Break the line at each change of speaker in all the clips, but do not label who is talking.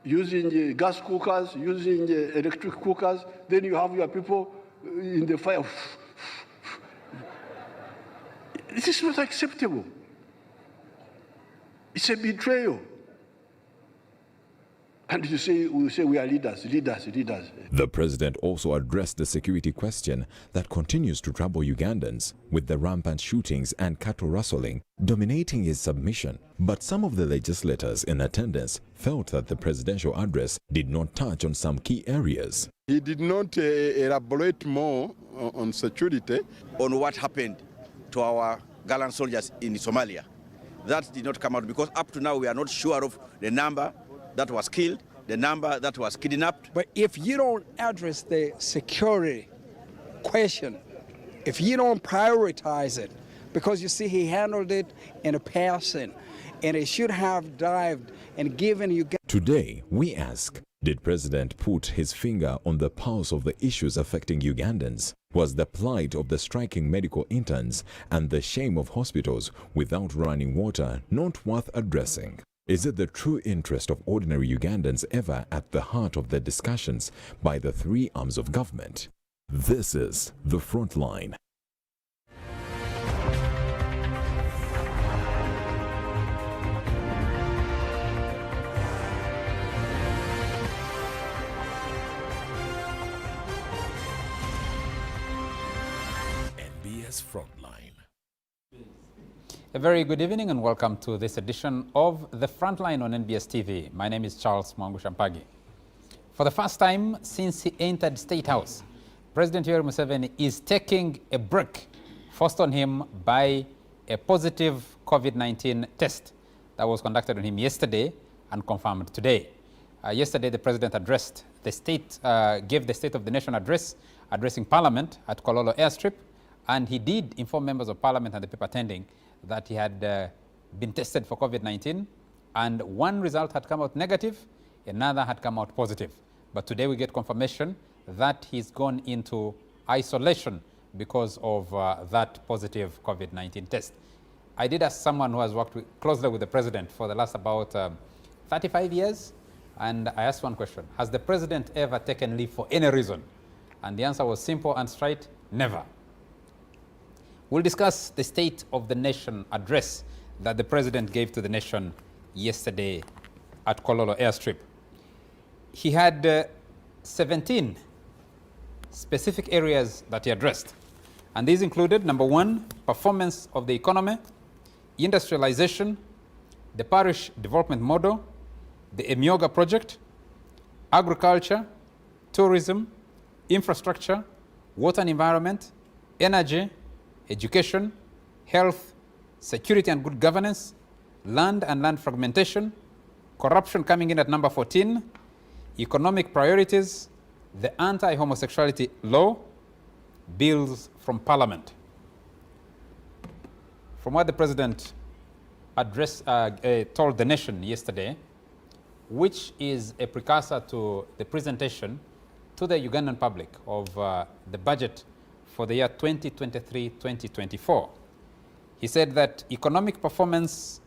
using gas cookers, using electric cookers, then you have your people in the fire. This is not acceptable. It's a betrayal. And we say we are leaders.
The president also addressed the security question that continues to trouble Ugandans, with the rampant shootings and cattle rustling dominating his submission. But some of the legislators in attendance felt that the presidential address did not touch on some key areas.
He did not elaborate more on security.
On what happened to our gallant soldiers in Somalia. That did not come out because up to now we are not sure of the number that was killed, the number that was kidnapped.
But if you don't address the security question, if you don't prioritize it, because you see he handled it in a passing, and it should have dived and given you...
Today, we ask, did President put his finger on the pulse of the issues affecting Ugandans? Was the plight of the striking medical interns and the shame of hospitals without running water not worth addressing? Is it the true interest of ordinary Ugandans ever at the heart of the discussions by the three arms of government? This is The Frontline. NBS Frontline.
A very good evening and welcome to this edition of The Frontline on NBS TV. My name is Charles Mwangu-Shampagi. For the first time since he entered State House, President Yoweri Museveni is taking a break forced on him by a positive COVID-19 test that was conducted on him yesterday and confirmed today. Yesterday, the president addressed the state, gave the State of the Nation address, addressing Parliament at Kololo Airstrip, and he did inform members of Parliament and the people attending that he had been tested for COVID-19, and one result had come out negative, another had come out positive. But today we get confirmation that he's gone into isolation because of that positive COVID-19 test. I did ask someone who has worked closely with the president for the last about 35 years, and I asked one question: has the president ever taken leave for any reason? And the answer was simple and straight: never. We'll discuss the State of the Nation address that the president gave to the nation yesterday at Kololo Airstrip. He had 17 specific areas that he addressed. And these included, number one, performance of the economy, industrialization, the parish development model, the Emyoga project, agriculture, tourism, infrastructure, water and environment, energy, education, health, security and good governance, land and land fragmentation, corruption coming in at number 14, economic priorities, the anti-homosexuality law, bills from Parliament. From what the president told the nation yesterday, which is a precursor to the presentation to the Ugandan public of the budget for the year 2023-2024. He said that economic performance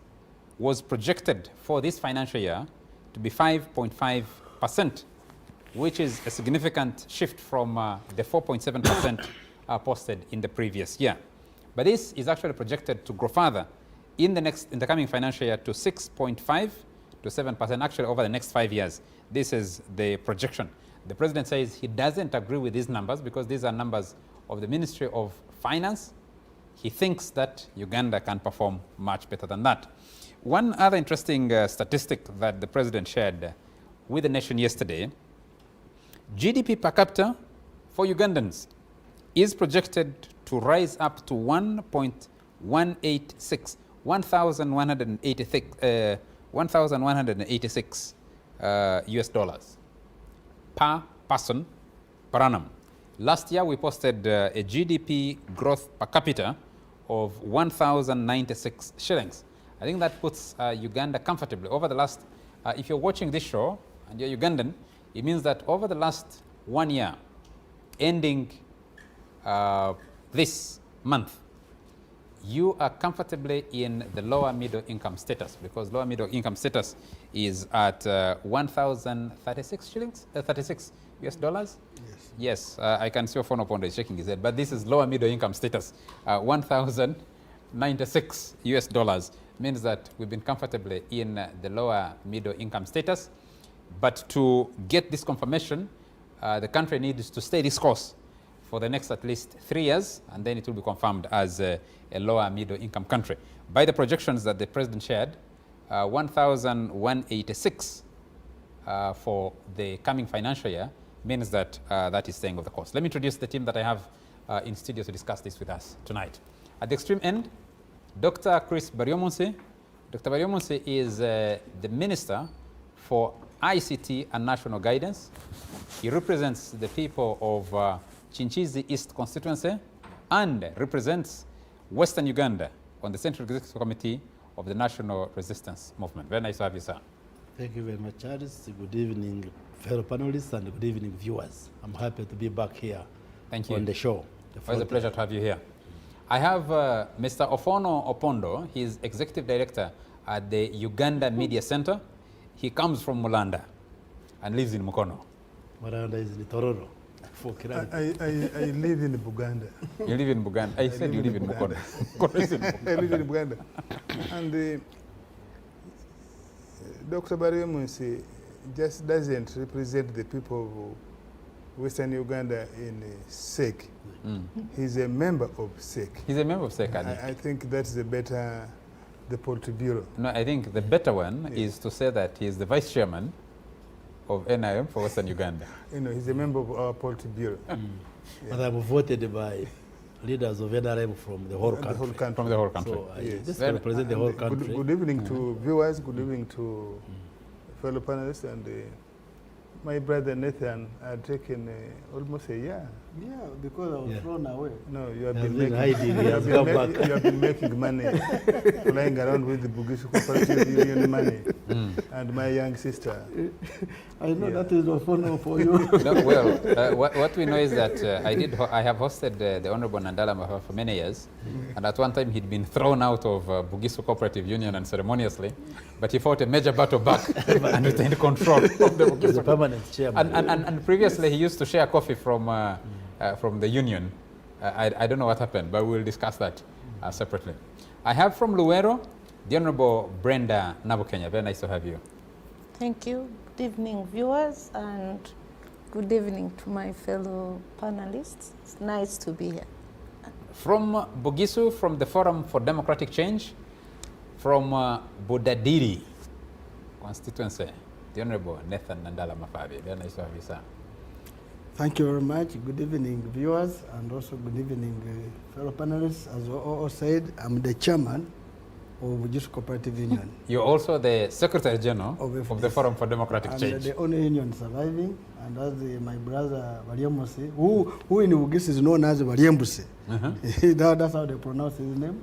was projected for this financial year to be 5.5%, which is a significant shift from the 4.7% posted in the previous year. But this is actually projected to grow further in the coming financial year to 6.5 to 7%, actually over the next 5 years. This is the projection. The president says he doesn't agree with these numbers because these are numbers of the Ministry of Finance. He thinks that Uganda can perform much better than that. One other interesting statistic that the president shared with the nation yesterday: GDP per capita for Ugandans is projected to rise up to 1.186, 1,186 US dollars per person per annum. Last year, we posted a GDP growth per capita of 1,096 shillings. I think that puts Uganda comfortably. Over the last, if you're watching this show and you're Ugandan, it means that over the last 1 year, ending this month, you are comfortably in the lower middle income status, because lower middle income status is at 1,036 shillings, 36 US dollars.
Yes.
Yes, I can see Hon.Brenda is shaking his head, but this is lower middle income status. 1,096 US dollars means that we've been comfortably in the lower middle income status. But to get this confirmation, the country needs to stay this course for the next at least 3 years, and then it will be confirmed as a lower middle income country. By the projections that the president shared, 1,186 for the coming financial year means that that is staying of the course. Let me introduce the team that I have in studio to discuss this with us tonight. At the extreme end, Dr. Chris Baryomunsi. Dr. Baryomunsi is the Minister for ICT and National Guidance. He represents the people of Chinchizi East constituency and represents Western Uganda on the Central Executive Committee of the National Resistance Movement. Very nice to have you, sir.
Thank you very much, Charles. Good evening, fellow panelists, and good evening, viewers. I'm happy to be back here
Thank you.
on the show.
It's a pleasure to have you here. I have Mr. Ofono Opondo. He's Executive Director at the Uganda Media Center. He comes from Mulanda and lives in Mukono.
Maranda is in Tororo.
I live in Buganda.
You live in Buganda. I said you live in Mukono.
I live in Buganda. And Dr. Baryomunsi just doesn't represent the people of Western Uganda in SEC. He's a member of SEC.
He's a member of SEC.
I think that's the better, the Politburo.
No, I think the better one is to say that he's the vice chairman of NIM for Western Uganda.
You know, he's a member of our Politburo.
But I'm voted by leaders of NRM from the whole country.
From the whole country.
So I
Yes.
just represent the whole country.
Good evening to viewers, good evening to fellow panelists, and my brother Nathan had taken almost a year.
Yeah, because I was thrown away.
No, you have
He has
been
been
making,
hiding, he has come back.
you have been making money, flying around with the Bugisu Cooperative Union money, and my young sister.
I know that is a phone for you.
No, well, what we know is that I have hosted the Honorable Nandala for many years, and at one time he'd been thrown out of Bugisu Cooperative Union unceremoniously, but he fought a major battle back and retained control of the Bugisu.
He's a permanent chairman.
And previously he used to share coffee from the union. I don't know what happened, but we'll discuss that separately. I have from Luwero, the Honorable Brenda Nabukenya. Very nice to have you.
Thank you. Good evening, viewers, and good evening to my fellow panelists. It's nice to be here.
From Bugisu, from the Forum for Democratic Change, from Budadiri constituency, the Honorable Nathan Nandala Mafabi. Very nice to have you, sir.
Thank you very much. Good evening, viewers, and also good evening, fellow panelists. As all said, I'm the chairman of Bugisu Cooperative Union.
You're also the Secretary General of the Forum for Democratic Change.
And the only union surviving, and as my brother Baryomunsi, who in Bugisu is known as Baryembusi. That's how they pronounce his name.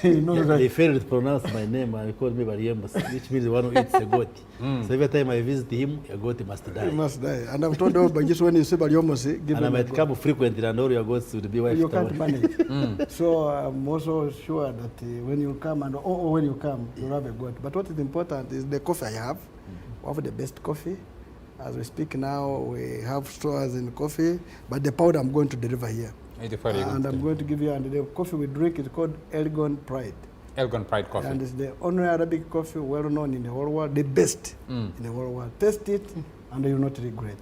They failed to pronounce my name and called me Baryembus, which means one who eats a goat. So every time I visit him, a goat must die.
He must die. And I've told you, but just when you say Baryomunsi, give
and I
him
might come frequently and all your goats would be wiped
you
out.
can't manage. So I'm also sure that when you come, and when you come, you'll have a goat. But what is important is the coffee I have. We have the best coffee. As we speak now, we have stores in coffee, but the powder I'm going to deliver here. And I'm going to give you, and the coffee we drink is called Elgon Pride.
Elgon Pride coffee.
And it's the only Arabic coffee well known in the whole world, the best in the whole world. Taste it, and you will not regret.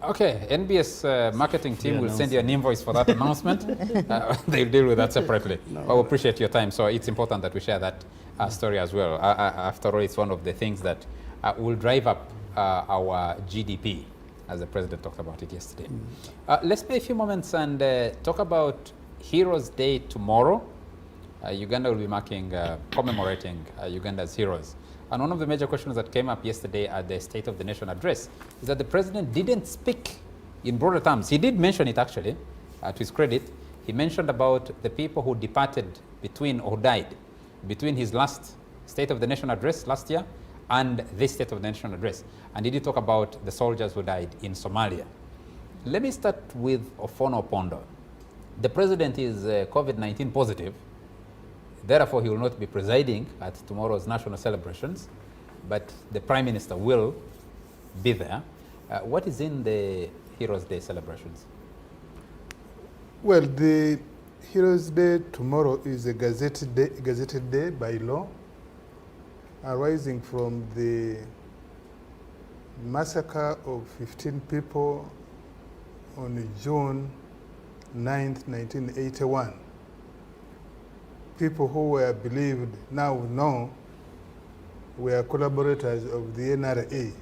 Okay, NBS marketing team will send you an invoice for that announcement. They'll deal with that separately. No, I appreciate your time, so it's important that we share that story as well. After all, it's one of the things that will drive up our GDP, as the President talked about it yesterday. Let's spend a few moments and talk about Heroes Day tomorrow. Uganda will be marking, commemorating Uganda's heroes. And one of the major questions that came up yesterday at the State of the Nation address is that the President didn't speak in broader terms. He did mention it actually, to his credit. He mentioned about the people who departed between, or died, between his last State of the Nation address last year and this State of the Nation address. And he did talk about the soldiers who died in Somalia. Let me start with Ofono Opondo. The President is COVID-19 positive, Therefore, he will not be presiding at tomorrow's national celebrations, but the Prime Minister will be there. What is in the Heroes' Day celebrations?
Well, the Heroes' Day tomorrow is a gazetted day by law, arising from the massacre of 15 people on June 9th, 1981. People who were believed, now know, were collaborators of the NRA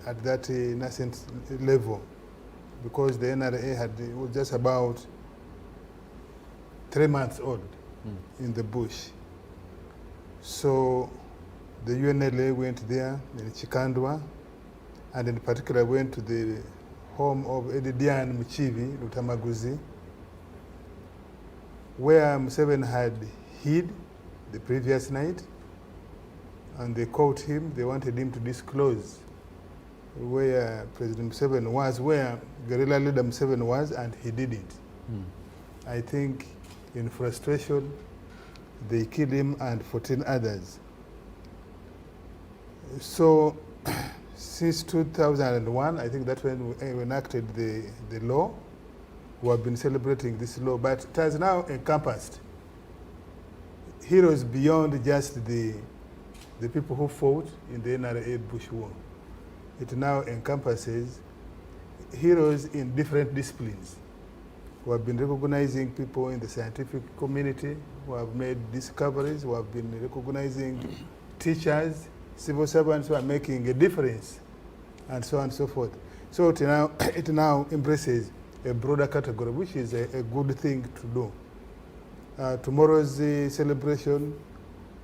at that nascent level, because the NRA was just about 3 months old in the bush. So the UNLA went there in Chikandwa, and in particular went to the home of Edidian Muchivi, Lutamaguzi, where Museveni had hid the previous night, and they caught him. They wanted him to disclose where President Museveni was, where guerrilla leader Museveni was, and he didn't. I think in frustration, they killed him and 14 others. So since 2001, I think that's when we enacted the law. We have been celebrating this law, but it has now encompassed heroes beyond just the people who fought in the NRA Bush War. It now encompasses heroes in different disciplines. We have been recognizing people in the scientific community who have made discoveries. We have been recognizing teachers, civil servants who are making a difference, and so on and so forth. So it now embraces a broader category, which is a good thing to do. Tomorrow's celebration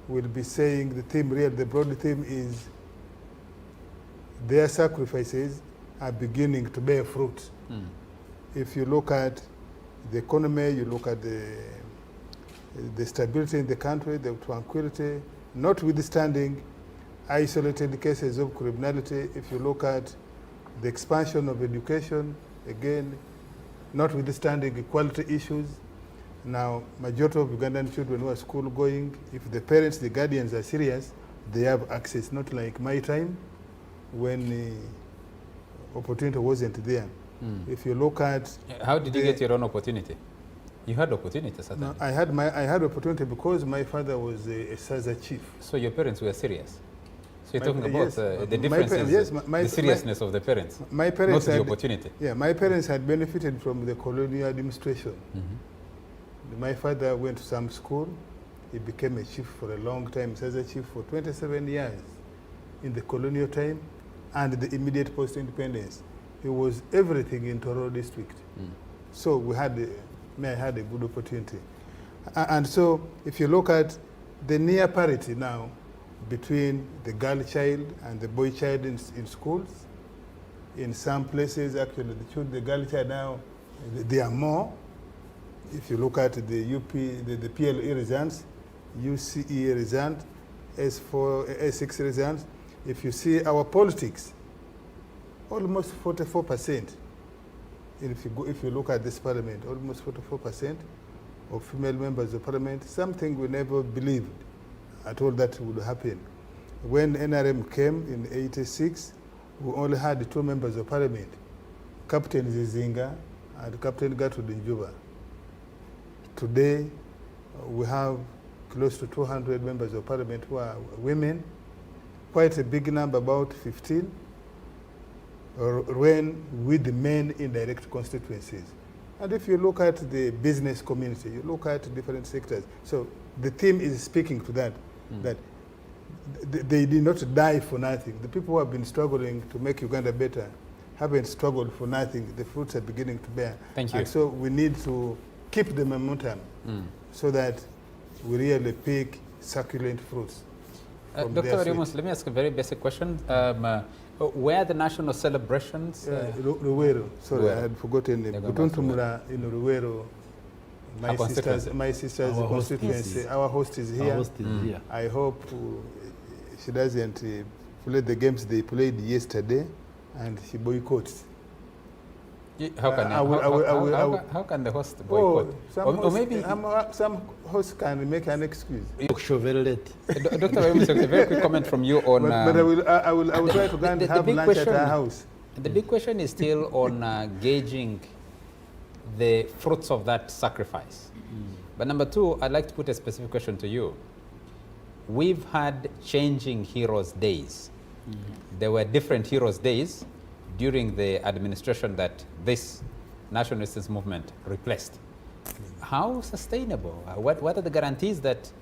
will be saying the broad theme is their sacrifices are beginning to bear fruit. If you look at the economy, you look at the stability in the country, the tranquility, notwithstanding isolated cases of criminality. If you look at the expansion of education, again, notwithstanding equality issues. Now, majority of Ugandan children who are school going, if the parents, the guardians are serious, they have access, not like my time when the opportunity wasn't there. If you look at...
How did you get your own opportunity? You had opportunity, certainly.
No, I had opportunity because my father was a Saza chief.
So your parents were serious? So you're talking about the differences, the seriousness of the parents,
my parents
not the opportunity.
Yeah, my parents had benefited from the colonial administration. My father went to some school. He became a chief for a long time, Saza chief for 27 years in the colonial time and the immediate post-independence. He was everything in Toro district. So I had a good opportunity. And so if you look at the near parity now between the girl child and the boy child in schools, in some places actually the girl child now, they are more. If you look at the UP, the PLE results, UCE results, S4, S6 results, if you see our politics, almost 44%. If you look at this parliament, almost 44% of female members of parliament, something we never believed at all that would happen. When NRM came in '86, we only had 2 members of parliament, Captain Zizinga and Captain Gertrude Njuba. Today, we have close to 200 members of parliament who are women, quite a big number, about 15, when with the men in direct constituencies. And if you look at the business community, you look at different sectors. So the theme is speaking to that, that they did not die for nothing. The people who have been struggling to make Uganda better haven't struggled for nothing. The fruits are beginning to bear.
Thank you.
And so we need to keep the momentum so that we really pick succulent fruits.
Dr. Yoweri, let me ask a very basic question. Where the national celebrations?
Ruwero. Sorry, I had forgotten. Butuntumura in Ruwero. My sister's constituency. Our host is here. I hope she doesn't play the games they played yesterday, and she boycotts.
How can the host boycott?
Some hosts can make an excuse.
Dr. Yoweri Museveni, a very quick comment from you on...
but I will try to go and have lunch at our house.
The big question is still on gauging the fruits of that sacrifice. But number two, I'd like to put a specific question to you. We've had changing heroes' days. There were different heroes' days during the administration that this national resistance movement replaced. How sustainable? What are the guarantees that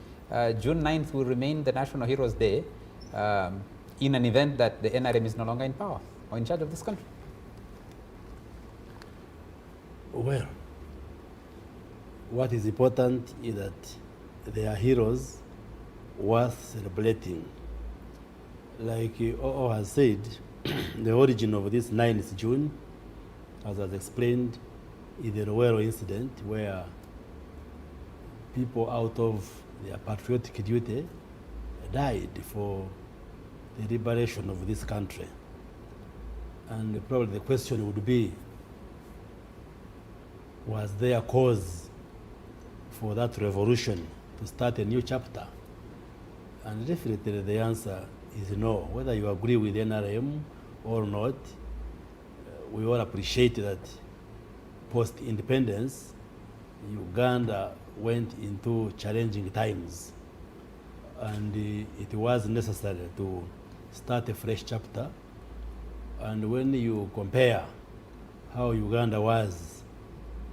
June 9th will remain the National Heroes' Day in an event that the NRM is no longer in power or in charge of this country?
Well, what is important is that they are heroes worth celebrating. Like O has said, the origin of this 9th June, as was explained, is the Yoweri incident where people out of their patriotic duty died for the liberation of this country. And probably the question would be, was there a cause for that revolution to start a new chapter? And definitely the answer is no. Whether you agree with NRM or not, we all appreciate that post-independence, Uganda went into challenging times. And it was necessary to start a fresh chapter. And when you compare how Uganda was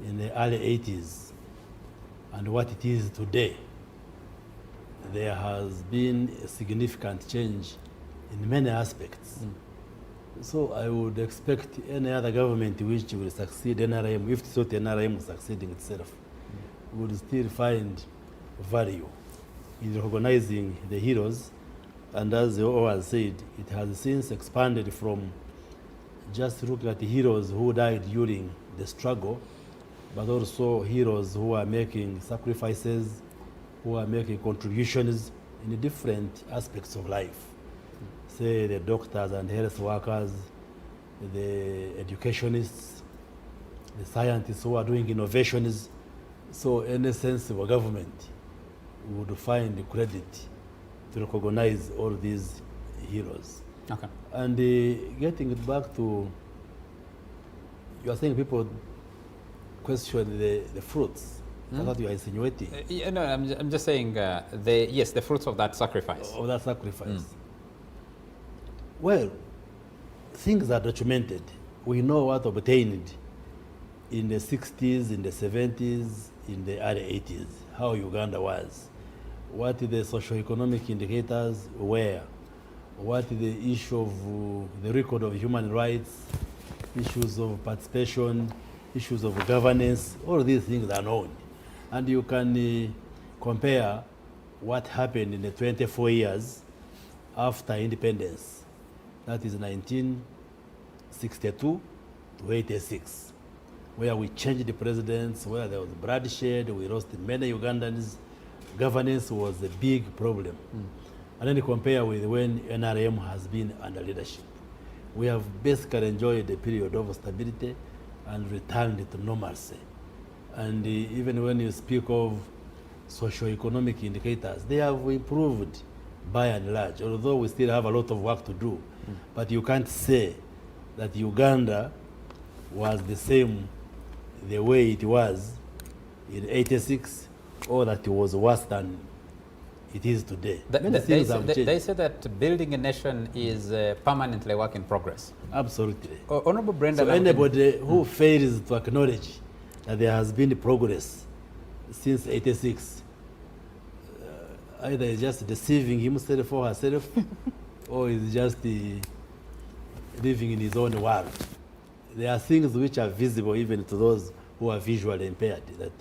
in the early 80s and what it is today, there has been a significant change in many aspects. So I would expect any other government which will succeed NRM, if it's not NRM succeeding itself, would still find value in recognizing the heroes. And as O has said, it has since expanded from just looking at the heroes who died during the struggle, but also heroes who are making sacrifices, who are making contributions in different aspects of life. Say the doctors and health workers, the educationists, the scientists who are doing innovations. So any sensible government would find the credit to recognize all these heroes.
Okay.
And getting it back to, you are saying people question the fruits. I thought you are insinuating.
No, I'm just saying, yes, the fruits of that sacrifice.
Of that sacrifice. Well, things are documented. We know what obtained in the 60s, in the 70s, in the early 80s, how Uganda was, what the socio-economic indicators were, what the issue of the record of human rights, issues of participation, issues of governance, all these things are known. And you can compare what happened in the 24 years after independence. That is 1962 to 86, where we changed the presidents, where there was bloodshed, we lost many Ugandans. Governance was a big problem. And then you compare with when NRM has been under leadership. We have basically enjoyed a period of stability and returned to normalcy. And even when you speak of socio-economic indicators, they have improved by and large, although we still have a lot of work to do. But you can't say that Uganda was the same the way it was in 86, or that it was worse than it is today.
They say that building a nation is permanently a work in progress.
Absolutely.
Hon.Brenda,
so anybody who fails to acknowledge that there has been progress since 86, either is just deceiving himself or herself, or is just living in his own world. There are things which are visible even to those who are visually impaired, that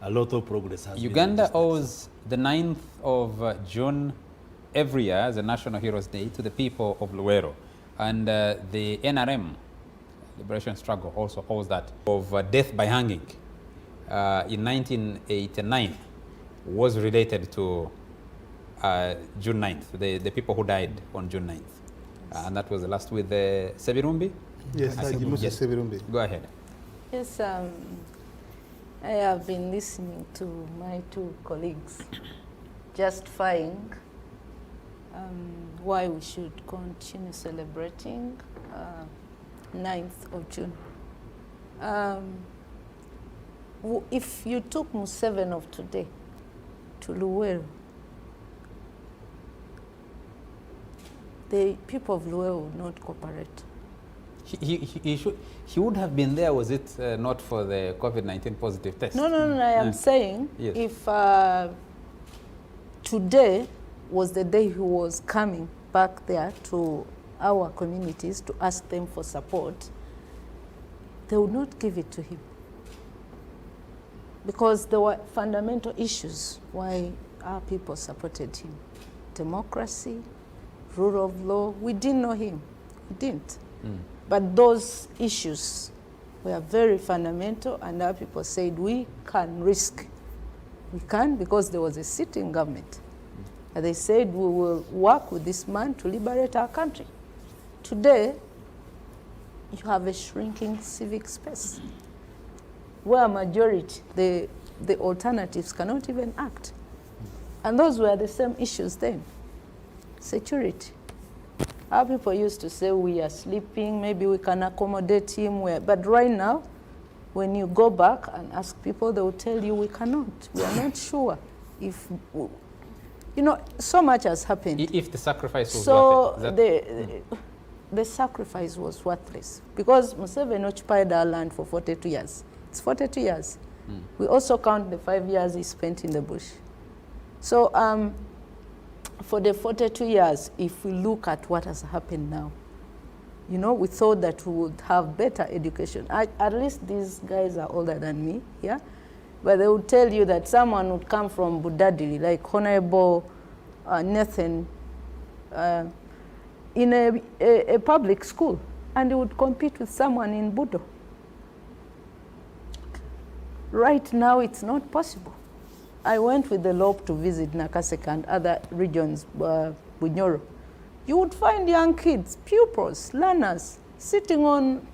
a lot of progress has
Uganda
been
owes the 9th of June every year as a National Heroes Day to the people of Luwero. And the NRM, Liberation Struggle, also owes that of death by hanging in 1989 was related to June 9th, the people who died on June 9th. And that was the last with Sebirumbi?
Yes,
Sebirumbi.
Sebirumbi.
Go ahead.
Yes, I have been listening to my two colleagues justifying why we should continue celebrating 9th of June. If you took Museveni of today to Luweero, the people of Luweero would not cooperate.
He would have been there, was it not for the COVID-19 positive test?
No, I am saying
yes.
If today was the day he was coming back there to our communities to ask them for support, they would not give it to him. Because there were fundamental issues why our people supported him. Democracy, rule of law. We didn't know him. We didn't. But those issues were very fundamental, and our people said we can risk. We can, because there was a sitting government. And they said we will work with this man to liberate our country. Today, you have a shrinking civic space where majority, the alternatives cannot even act. And those were the same issues then. Security. Our people used to say we are sleeping, maybe we can accommodate him. But right now, when you go back and ask people, they will tell you we cannot. We are not sure if, you know, so much has happened.
If the sacrifice was worth it.
So the sacrifice was worthless because Museveni occupied our land for 42 years. It's 42 years. We also count the 5 years he spent in the bush. So for the 42 years, if we look at what has happened now, you know, we thought that we would have better education. At least these guys are older than me, yeah? But they would tell you that someone would come from Budadiri, like Hon.Brenda Nathan, in a public school, and he would compete with someone in Budo. Right now, it's not possible. I went with the LOP to visit Nakaseka and other regions, Bunyoro. You would find young kids, pupils, learners, sitting on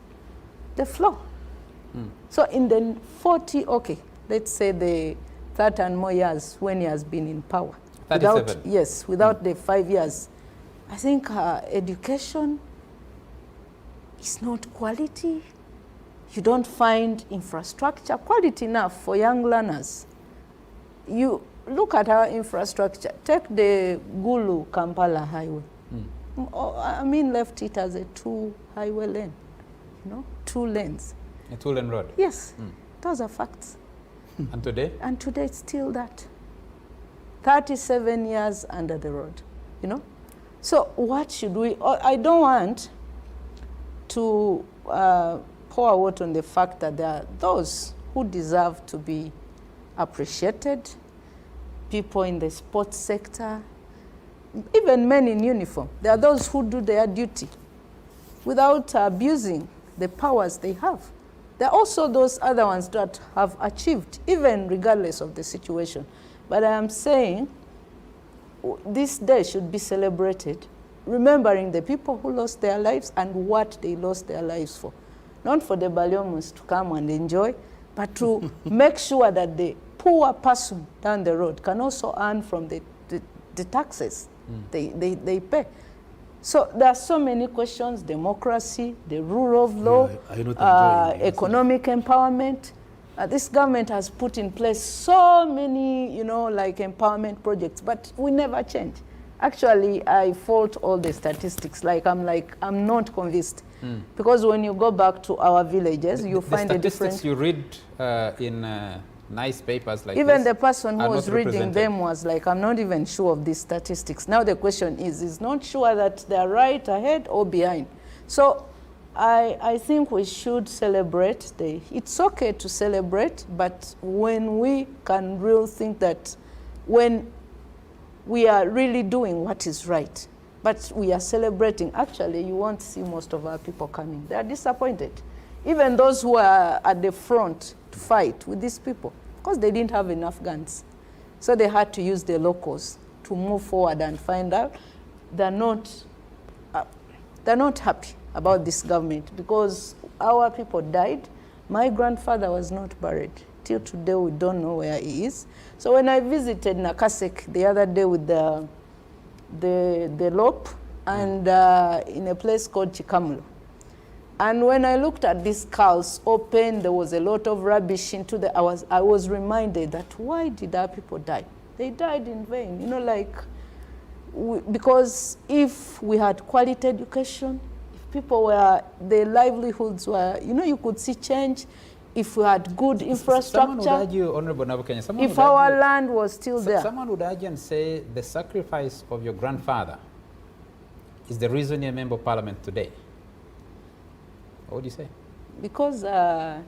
the floor. So in the 40, okay, let's say the 30 and more years when he has been in power.
37.
Without the 5 years. I think education is not quality. You don't find infrastructure quality enough for young learners. You look at our infrastructure. Take the Gulu-Kampala highway. I mean, left it as a 2-highway lane, you know, 2 lanes.
A 2-lane road?
Yes, those are facts.
And today?
And today it's still that. 37 years under the road, you know? So what should we, I don't want to pour water on the fact that there are those who deserve to be appreciated, people in the sports sector, even men in uniform. There are those who do their duty without abusing the powers they have. There are also those other ones that have achieved, even regardless of the situation. But I am saying this day should be celebrated, remembering the people who lost their lives and what they lost their lives for. Not for the Balyomus to come and enjoy, but to make sure that the poor person down the road can also earn from the taxes they pay. So there are so many questions: democracy, the rule of law, economic empowerment. This government has put in place so many, you know, like empowerment projects, but we never change. Actually, I fault all the statistics. I'm not convinced. Because when you go back to our villages, you find a different...
The statistics you read in nice papers like
even
this
the person who was reading them was like, I'm not even sure of these statistics. Now the question is not sure that they're right ahead or behind. So I think we should celebrate. It's okay to celebrate, but when we can really think that when we are really doing what is right, but we are celebrating, actually you won't see most of our people coming. They are disappointed. Even those who are at the front to fight with these people, because they didn't have enough guns. So they had to use the locals to move forward and find out they're not happy about this government because our people died, My grandfather was not buried. Till today, we don't know where he is. So when I visited Nakasek the other day with the lope and in a place called Chikamulo, and when I looked at these skulls open, there was a lot of rubbish into the. I was reminded that why did our people die? They died in vain. You know, like because if we had quality education, if people were, their livelihoods were, you know, you could see change. If we had good infrastructure,
someone would argue, Hon.Brenda Nabukenya,
if our land was still there.
Someone would argue and say the sacrifice of your grandfather is the reason you're a member of parliament today. What would you say? Because
I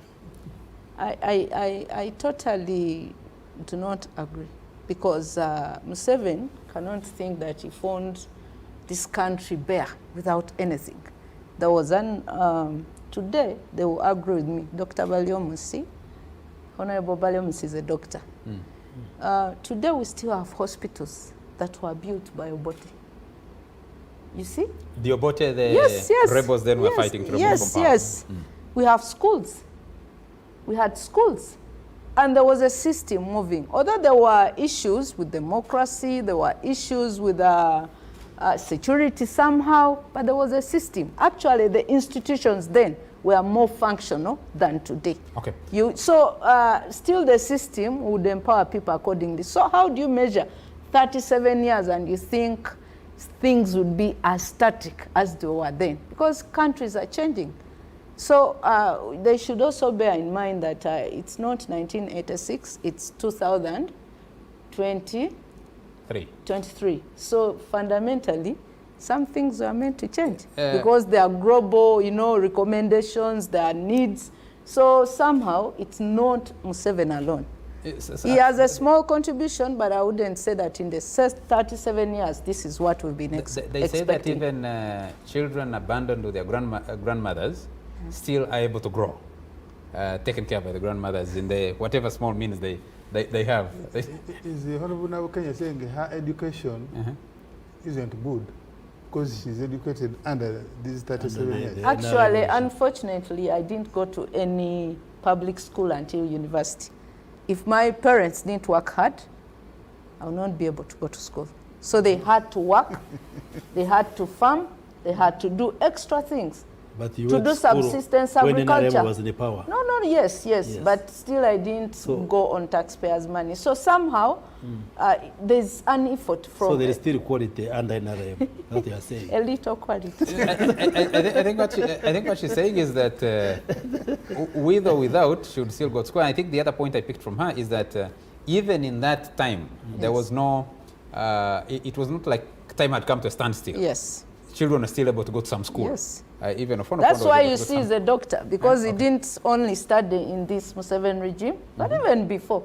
totally do not agree. Because Museveni cannot think that he found this country bare without anything. There was an, today they will agree with me, Dr. Balyomusi, Honorable Balyomusi is a doctor. Today we still have hospitals that were built by Obote. You see?
The Obote, the
yes,
rebels then were fighting to remove from power.
Yes. We have schools. We had schools. And there was a system moving. Although there were issues with democracy, there were issues with security somehow, but there was a system. Actually, the institutions then were more functional than today.
Okay.
Still the system would empower people accordingly. So how do you measure 37 years and you think things would be as static as they were then? Because countries are changing. So they should also bear in mind that it's not 1986, it's 2023. So fundamentally, some things are meant to change because there are global, you know, recommendations, there are needs. So somehow it's not Museveni alone. He has a small contribution, but I wouldn't say that in the 37 years, this is what we've been expecting.
They say that even children abandoned with their grandmothers still are able to grow, taken care of by the grandmothers in the whatever small means they have.
Is the Hon.Brenda Nabukenya saying her education isn't good because she's educated under these 37 years?
Actually, unfortunately, I didn't go to any public school until university. If my parents didn't work hard, I would not be able to go to school. So they had to work, they had to farm, they had to do extra things.
But you
to do subsistence agriculture.
When was in the power.
No, yes, but still I didn't go on taxpayers' money. So somehow there's an effort from.
So there is still quality under NRM. What you are saying?
A little quality.
I think what she's saying is that with or without, she would still go to school. And I think the other point I picked from her is that even in that time, there was no. It was not like time had come to a standstill.
Yes.
Children are still able to go to some school.
Yes.
Even
that's why you see he's a doctor, because he didn't only study in this Museveni regime, but even before.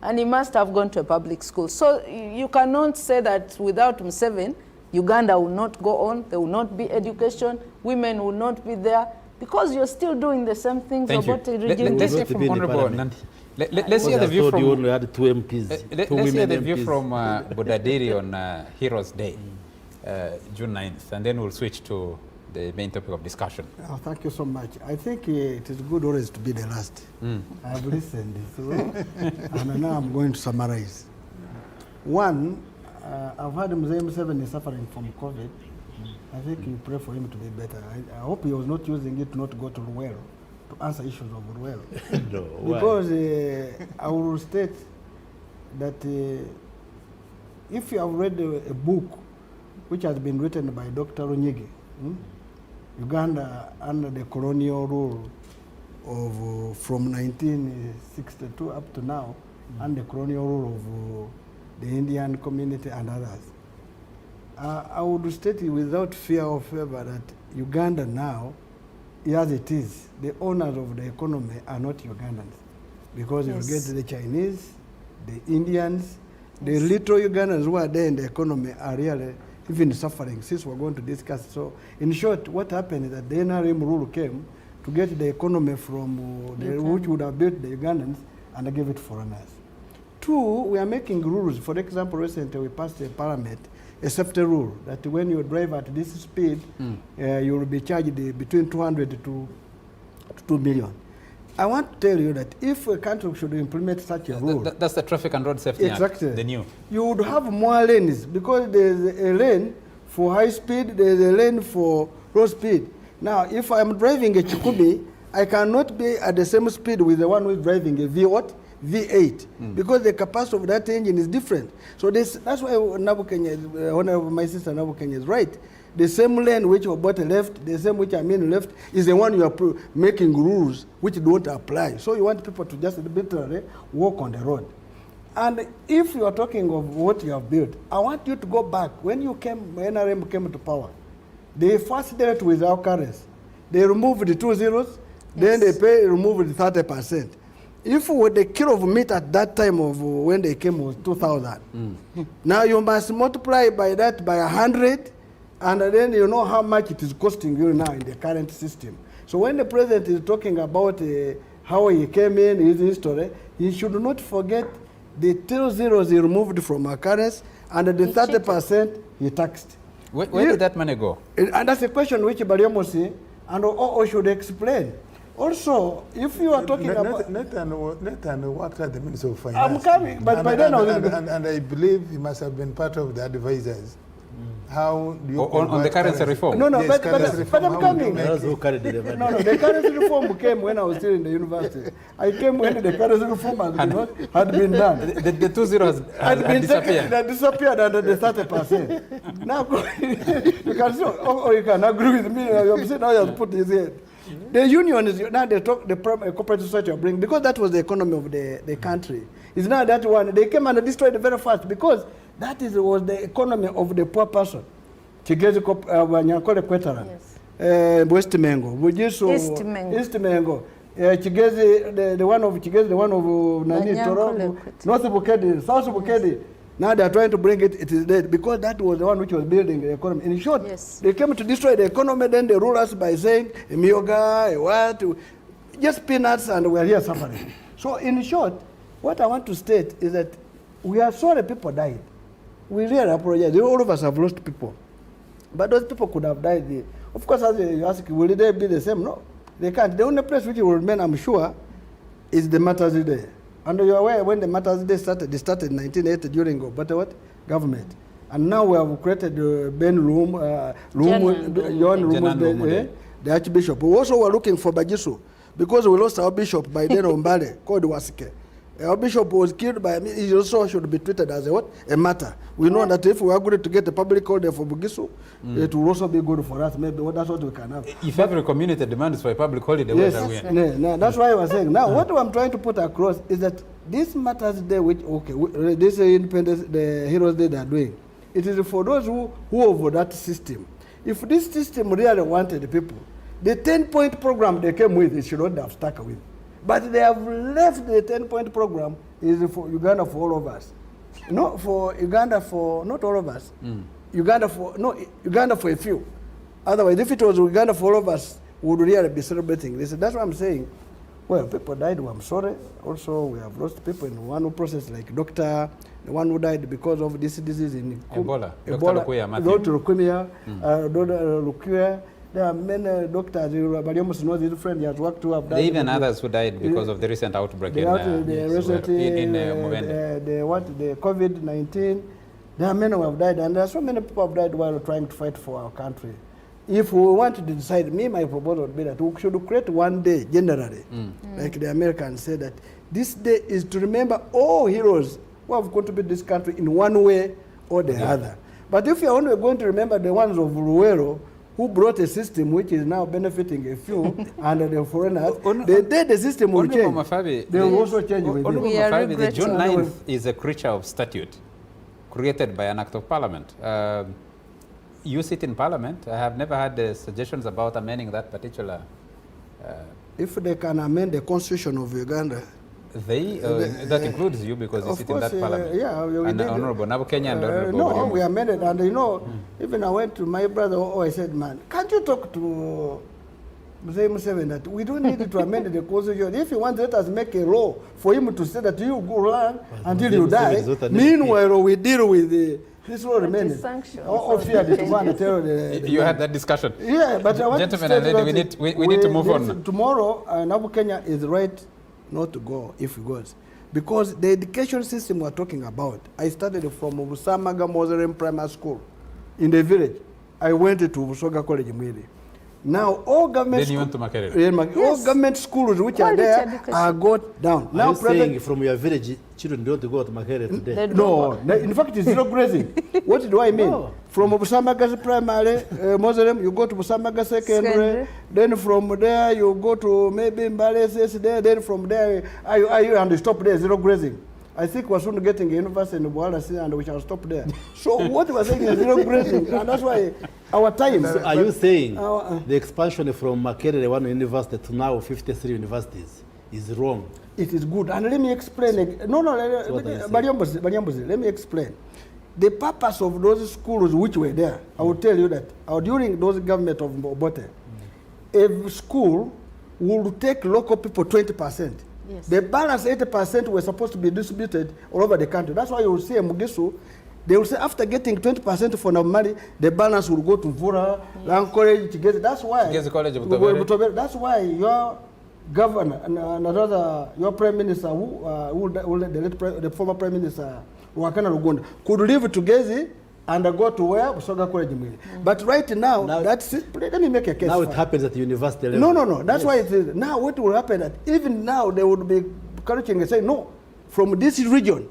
And he must have gone to a public school. So you cannot say that without Museveni, Uganda will not go on, there will not be education, women will not be there, because you're still doing the same things.
Thank you. Let's hear from Honorable Nandi. Let's hear the view from...
You only had 2 MPs.
Let's hear the view from Bodadiri on Heroes Day. June 9th, and then we'll switch to the main topic of discussion.
Oh, thank you so much. I think it is good always to be the last. I've listened, and now I'm going to summarize. One, I've heard Museveni suffering from COVID. I think you pray for him to be better. I hope he was not using it not to go to Ruwero to answer issues of Ruwero.
No,
because I will state that if you have read a book which has been written by Dr. Onyege, Uganda under the colonial rule of from 1962 up to now, and the colonial rule of the Indian community and others. I would state without fear or favor that Uganda now, as it is, the owners of the economy are not Ugandans, because you get the Chinese, the Indians, the little Ugandans who are there in the economy are really even suffering, since we're going to discuss. So in short, what happened is that the NRM rule came to get the economy from which would have built the Ugandans and give it foreigners. Two, we are making rules. For example, recently we passed a parliament, a safety rule, that when you drive at this speed, you will be charged between 200 to 2 million. I want to tell you that if a country should implement such a rule,
that's the Traffic and Road Safety
exactly,
Act, the new.
You would have more lanes because there's a lane for high speed, there's a lane for low speed. Now, if I'm driving a Chikubi, I cannot be at the same speed with the one who is driving a V8, because the capacity of that engine is different. So that's why Nabukenya, one of my sister Nabukenya is right. The same lane which Obote left, the same which Amin left, is the one you are making rules which don't apply. So you want people to just literally walk on the road. And if you are talking of what you have built, I want you to go back. When NRM came to power, they first dealt with our currency. They removed the 2 zeros, then they removed the 30%. If the kilo of meat at that time of when they came was 2,000, now you must multiply by that by 100, and then you know how much it is costing you now in the current system. So when the president is talking about how he came in, his history, he should not forget the 2 zeros he removed from our currency, and the 30% he taxed.
Where did that money go?
And that's a question which Bariomosi and O should explain. Also, if you are talking about...
Nathan worked at the Ministry of Finance.
I'm coming, but by then I was...
And I believe he must have been part of the advisors. How do you...
On the currency reform?
No,
yes,
but I'm coming.
Who carried the money?
The currency reform came when I was still in the university. I came when the currency reform had been done.
The 2 zeros had disappeared.
That disappeared under the 30%. Now, you can see, or you can agree with me. I'm saying now you have put this here. The union is now the cooperative structure bring, because that was the economy of the country. It's not that one. They came and destroyed it very fast because that was the economy of the poor person. Chigezi Wanyakole Kwetara, West Mengo, East Mengo, Chigezi, the one of Chigezi, the one of Nani Toro, North Bukedi, South Bukedi. Now they are trying to bring it is dead because that was the one which was building the economy. In short, they came to destroy the economy, then they rule us by saying, a mioga, a what, just peanuts, and we are here suffering. So in short, what I want to state is that we are sorry people died. We really apologize. All of us have lost people. But those people could have died. Of course, as you ask, will they be the same? No, they can't. The only place which will remain, I'm sure, is the Matters Day. And you're aware when the Matters Day started, they started in 1980 during Obote government. And now we have created Ben the Archbishop. We also were looking for Bagisu because we lost our bishop by then Ombale, called Wasike. Our bishop was killed by me. He also should be treated as a matter. We know that if we are going to get a public holiday for Bugisu, it will also be good for us. Maybe that's what we can have.
If every community demands for a public holiday,
that's why I was saying. Now, what I'm trying to put across is that this Matters Day, which this Independence, the Heroes Day they are doing, it is for those who over that system. If this system really wanted the people, the 10-point program they came with, it should not have stuck with. But they have left the 10-point program is for Uganda for all of us. Not for Uganda for not all of us. Uganda for a few. Otherwise, if it was Uganda for all of us, we would really be celebrating this. That's what I'm saying. Well, people died. I'm sorry. Also, we have lost people in one process, like Doctor, the one who died because of this disease in
Ebola.
Dr. Lukuya. There are many doctors. Bariomus knows his friend. He has worked to have died.
There are even others who died because of the recent outbreak in Mubende.
The COVID-19. There are many who have died, and there are so many people who have died while trying to fight for our country. If we want to decide, my proposal would be that we should create one day, generally, like the Americans say that this day is to remember all heroes who have contributed to this country in one way or the other. But if you're only going to remember the ones of Ruwero, who brought a system which is now benefiting a few and the foreigners, the system will change. They will also change with it.
The June 9th is a creature of statute created by an act of parliament. You sit in parliament. I have never had suggestions about amending that particular...
if they can amend the constitution of Uganda...
that includes you because you sit in that parliament. And Hon.Brenda Nabukenya and Hon.Brenda
No, we amended. And even I went to my brother, I said, man, can't you talk to Yoweri Museveni that we don't need to amend the constitution. If you want, let us make a law for him to say that you go along until you die. Meanwhile, we deal with This law remains.
sanctions.
All fear to go and tell the
You had that discussion.
Yeah, but I want
Gentlemen
to
and
say
lady,
that
we need to move on.
Tomorrow, Nabukenya is right not to go if he goes. Because the education system we're talking about, I started from Busamaga Muslim Primary School in the village. I went to Busoga College Mwiri. Now all government
Then you went to Makerere.
all government schools which are there are got down.
Are
Now
you saying from your village, children don't go to Makerere today?
No, in fact it's zero grazing. What do I mean?
No.
From Busamaga Primary Muslim, you go to Busamaga Secondary. Then from there you go to maybe Mbale there. Then from there, and stop there, zero grazing. I think we're soon getting a university in Bualasi and we shall stop there. So what we're saying is zero grazing, and that's why our time.
So are you saying the expansion from Makerere one university to now 53 universities is wrong?
It is good. And let me explain. Banyambuzi, let me explain. The purpose of those schools which were there, I will tell you that during those government of Obote, every school would take local people 20%.
Yes.
The balance 80% were supposed to be distributed all over the country. That's why you will see Mugisu, they will say after getting 20% for Namari, the balance will go to Vura, Lang College, Chigezi. That's why.
Chigezi College of Butobere.
That's why your governor and another your prime minister, the former prime minister, Wakana Lugunda, could live together and go to where Busoga College Mwiri. But right now, that's it. Let me make a case.
Now it happens at the university level.
No. That's why it is. Now what will happen that even now they would be encouraging and say, no, from this region,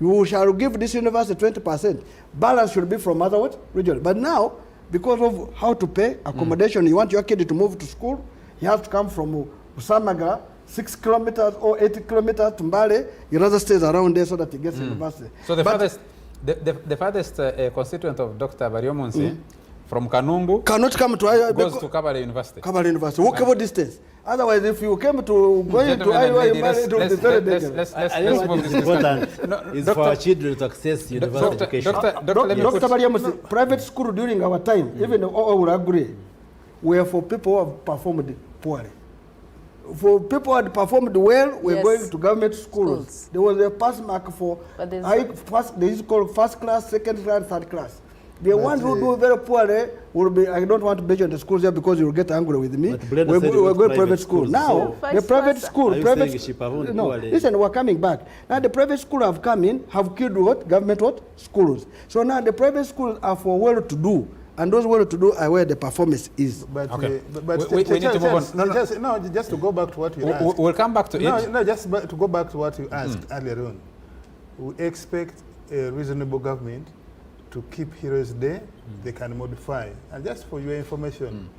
you shall give this university 20%. Balance should be from other region. But now, because of how to pay accommodation, you want your kid to move to school, he has to come from Usamaga, 6 kilometers or 80 kilometers to Mbale. He rather stays around there so that he gets university.
So the farthest constituent of Dr. Baryomunsi from Kanungu
cannot come to
goes to Kabale University.
Kabale University, walkable distance. Otherwise, if you came to going to Iowa, it would be very dangerous.
Let's move this discussion.
It's for our children to access university education.
Dr. Baryomunsi, private school during our time, even all will agree, were for people who have performed poorly. For people who had performed well, we're going to government schools. There was a pass mark for they used to call first class, second class, third class. The ones who do very poorly will be, I don't want to mention the schools here because you'll get angry with me. We're going private school. Now, the private school, listen, we're coming back. Now the private schools have come in, have killed what? Government what? Schools. So now the private schools are for well-to-do. And those well-to-do are where the performance is.
But,
okay.
but
we need to move
on. Just to go back to what you asked.
We'll come back to it.
No, just to go back to what you asked earlier on. We expect a reasonable government to keep Heroes Day. They can modify. And just for your information,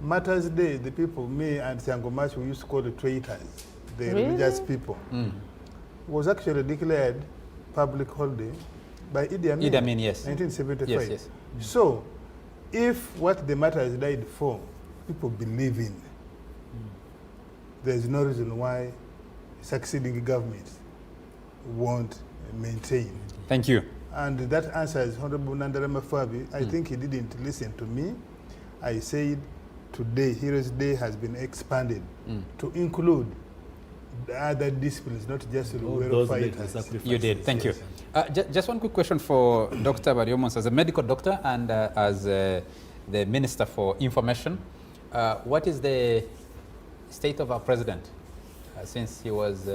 Martyrs Day, the people, me and Siangomachi, we used to call the traitors, the religious people, was actually declared public holiday by Idi Amin.
Idi Amin, yes.
1975.
Yes.
So, if what the Martyrs died for, people believe in, there is no reason why succeeding governments won't maintain.
Thank you.
And that answers Hon.Brenda Nabukenya. I think he didn't listen to me. I said today, Heroes Day has been expanded to include the other disciplines, not just the rural fighters.
You did. Thank you. Just one quick question for Dr. Baryomunsi, as a medical doctor and as the Minister for Information. What is the state of our president since he was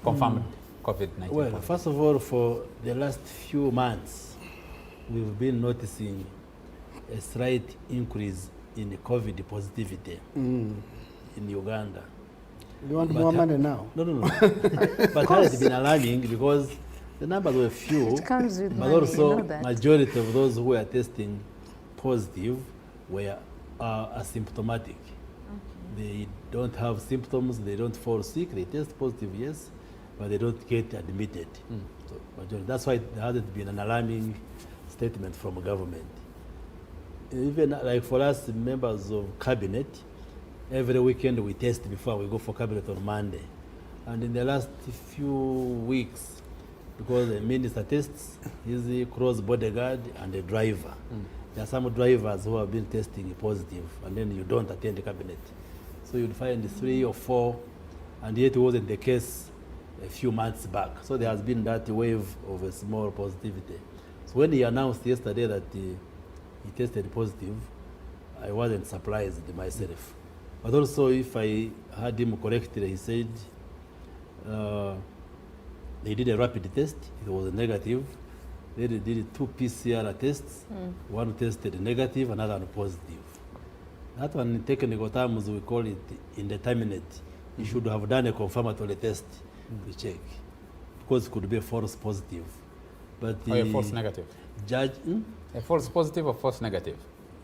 confirmed COVID-19?
Well, first of all, for the last few months, we've been noticing a slight increase in the COVID positivity in Uganda.
You want more money now?
No. But that has been alarming because the numbers were few, but also majority of those who were testing positive were asymptomatic. They don't have symptoms, they don't fall sick, they test positive, yes, but they don't get admitted. So that's why there hasn't been an alarming statement from the government. Even like for us members of cabinet, every weekend we test before we go for cabinet on Monday. And in the last few weeks, because the minister tests, he's a cross bodyguard and a driver. There are some drivers who have been testing positive, and then you don't attend the cabinet. So you'd find 3 or 4, and yet it wasn't the case a few months back. So there has been that wave of a small positivity. So when he announced yesterday that he tested positive, I wasn't surprised myself. But also, if I heard him correctly, he said they did a rapid test, it was negative. They did 2 PCR tests, one tested negative, another one positive. That one, in technical terms, we call it indeterminate. You should have done a confirmatory test to check, because it could be a false positive. But
a false negative.
Judge,
A false positive or false negative?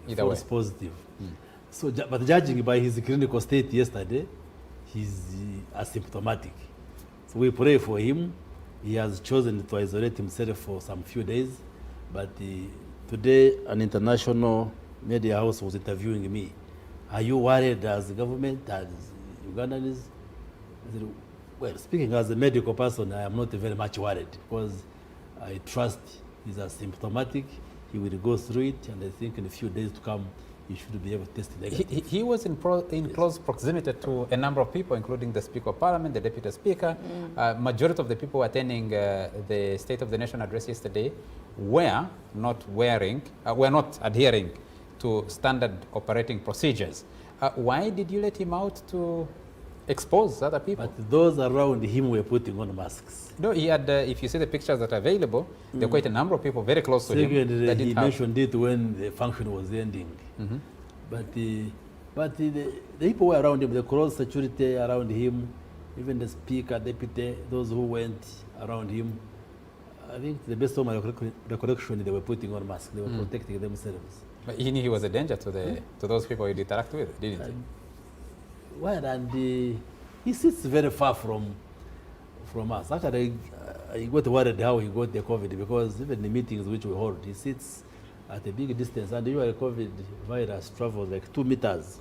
Either
false
way.
positive. So, but judging by his clinical state yesterday, he's asymptomatic. So we pray for him. He has chosen to isolate himself for some few days. But today, an international media house was interviewing me. Are you worried as government, as Ugandans? I said, well, speaking as a medical person, I am not very much worried, because I trust he's asymptomatic. He will go through it, and I think in a few days to come, he should be able to test negative.
He was in close proximity to a number of people, including the Speaker of Parliament, the Deputy Speaker. Majority of the people attending the State of the Nation address yesterday were not adhering to standard operating procedures. Why did you let him out to expose other people?
But those around him were putting on masks.
No, he had, if you see the pictures that are available, there are quite a number of people very close to him that
he
didn't have.
mentioned it when the function was ending. But the people were around him, the close security around him, even the Speaker, Deputy, those who went around him, I think the best of my recollection, they were putting on masks. They were protecting themselves.
But he knew he was a danger to those people he'd interact with, didn't he?
Well, and he sits very far from us. Actually, I got worried how he got the COVID, because even the meetings which we hold, he sits at a big distance, and usually COVID virus travels like 2 meters.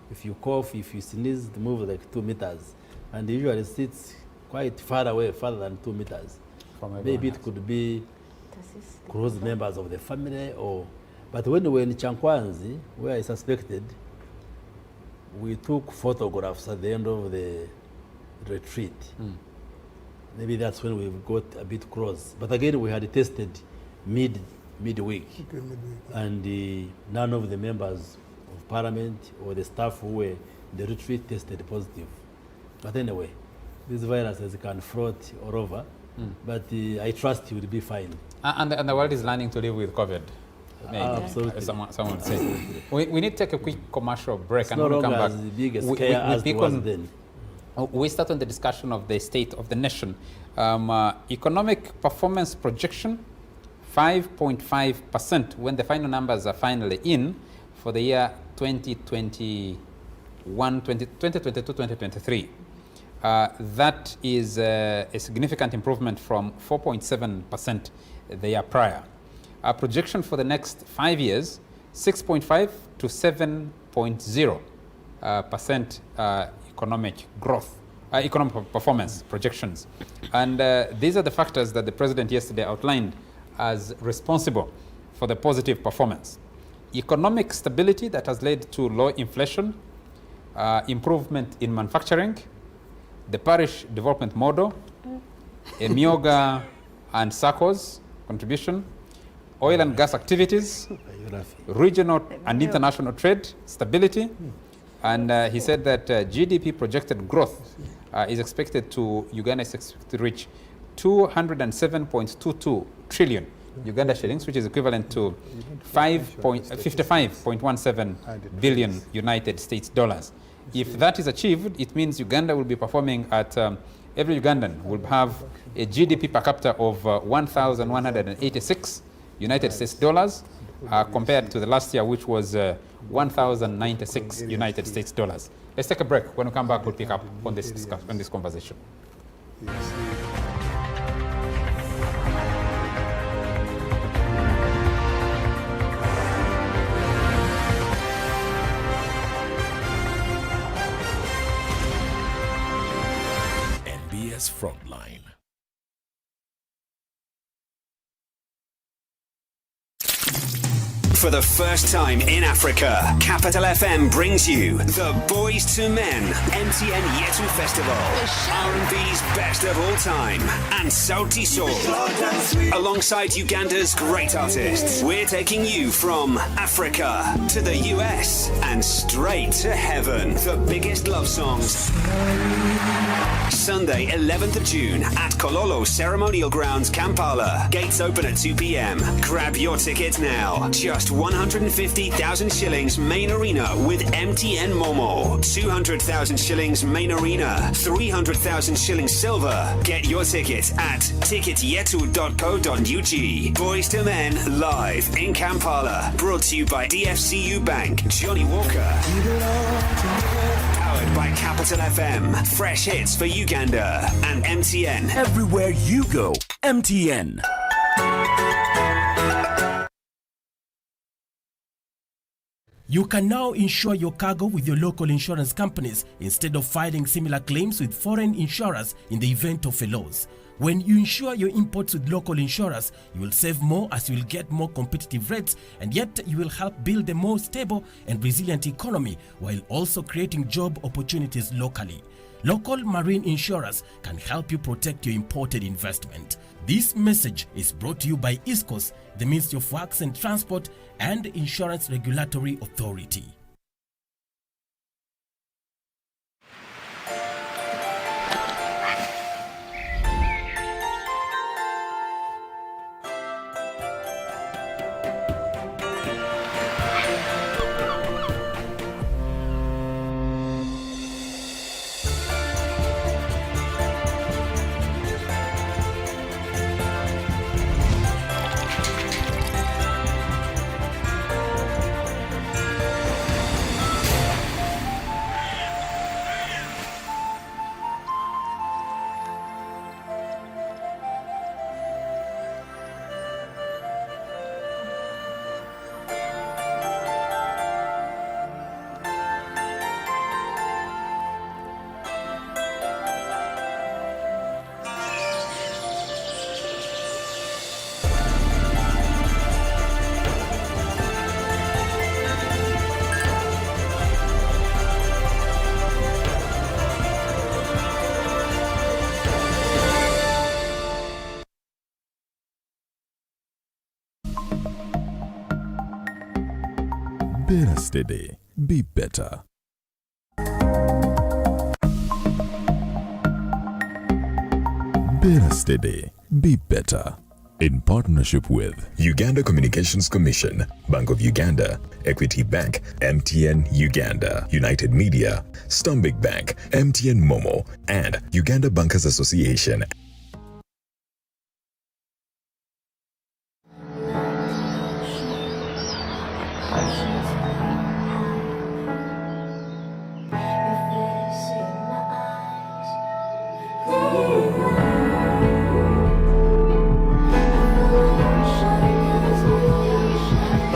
If you cough, if you sneeze, it moves like 2 meters. And he usually sits quite far away, farther than 2 meters. Maybe it could be close members of the family, but when we were in Chankwanzi, where I suspected, we took photographs at the end of the retreat. Maybe that's when we got a bit close. But again, we had tested midweek. And none of the members of Parliament or the staff who were in the retreat tested positive. But anyway, these viruses can float all over. But I trust he will be fine.
And the world is learning to live with COVID.
Absolutely.
Someone would say. We need to take a quick commercial break.
It's
and
no
when we come
longer
back,
as big a scare as it was then.
We start on the discussion of the state of the nation. Economic performance projection, 5.5% when the final numbers are finally in for the year 2022-2023. That is a significant improvement from 4.7% the year prior. Our projection for the next 5 years, 6.5 to 7.0% economic growth, economic performance projections. And these are the factors that the president yesterday outlined as responsible for the positive performance. Economic stability that has led to low inflation, improvement in manufacturing, the parish development model, Emioga and SACCO's contribution, oil and gas activities, regional and international trade stability, and he said that GDP projected growth is expected to, Uganda is expected to reach 207.22 trillion Uganda shillings, which is equivalent to 55.17 billion United States dollars. If that is achieved, it means Uganda will be performing at, every Ugandan will have a GDP per capita of 1,186 United States dollars, compared to the last year, which was 1,096 United States dollars. Let's take a break. When we come back, we'll pick up on this discussion, on this conversation.
NBS Frontline.
For the first time in Africa, Capital FM brings you the Boys to Men MTN Yetu Festival, R&B's best of all time, and Sauti Sol. Alongside Uganda's great artists, we're taking you from Africa to the US and straight to heaven. The biggest love songs. Sunday, 11th of June at Kololo Ceremonial Grounds, Kampala. Gates open at 2 p.m. Grab your tickets now. Just 150,000 shillings main arena with MTN Momo. 200,000 shillings main arena. 300,000 shillings silver. Get your tickets at ticketyetu.co.ug. Boys to Men live in Kampala. Brought to you by DFCU Bank. Johnny Walker. Powered by Capital FM. Fresh hits for Uganda and MTN.
Everywhere you go, MTN. You can now insure your cargo with your local insurance companies instead of filing similar claims with foreign insurers in the event of a loss. When you insure your imports with local insurers, you will save more as you will get more competitive rates, and yet you will help build a more stable and resilient economy while also creating job opportunities locally. Local marine insurers can help you protect your imported investment. This message is brought to you by ISCOS, the Ministry of Works and Transport, and Insurance Regulatory Authority.
Better steady, be better. Better steady, be better. In partnership with Uganda Communications Commission, Bank of Uganda, Equity Bank, MTN Uganda, United Media, Stanbic Bank, MTN Momo, and Uganda Bankers Association.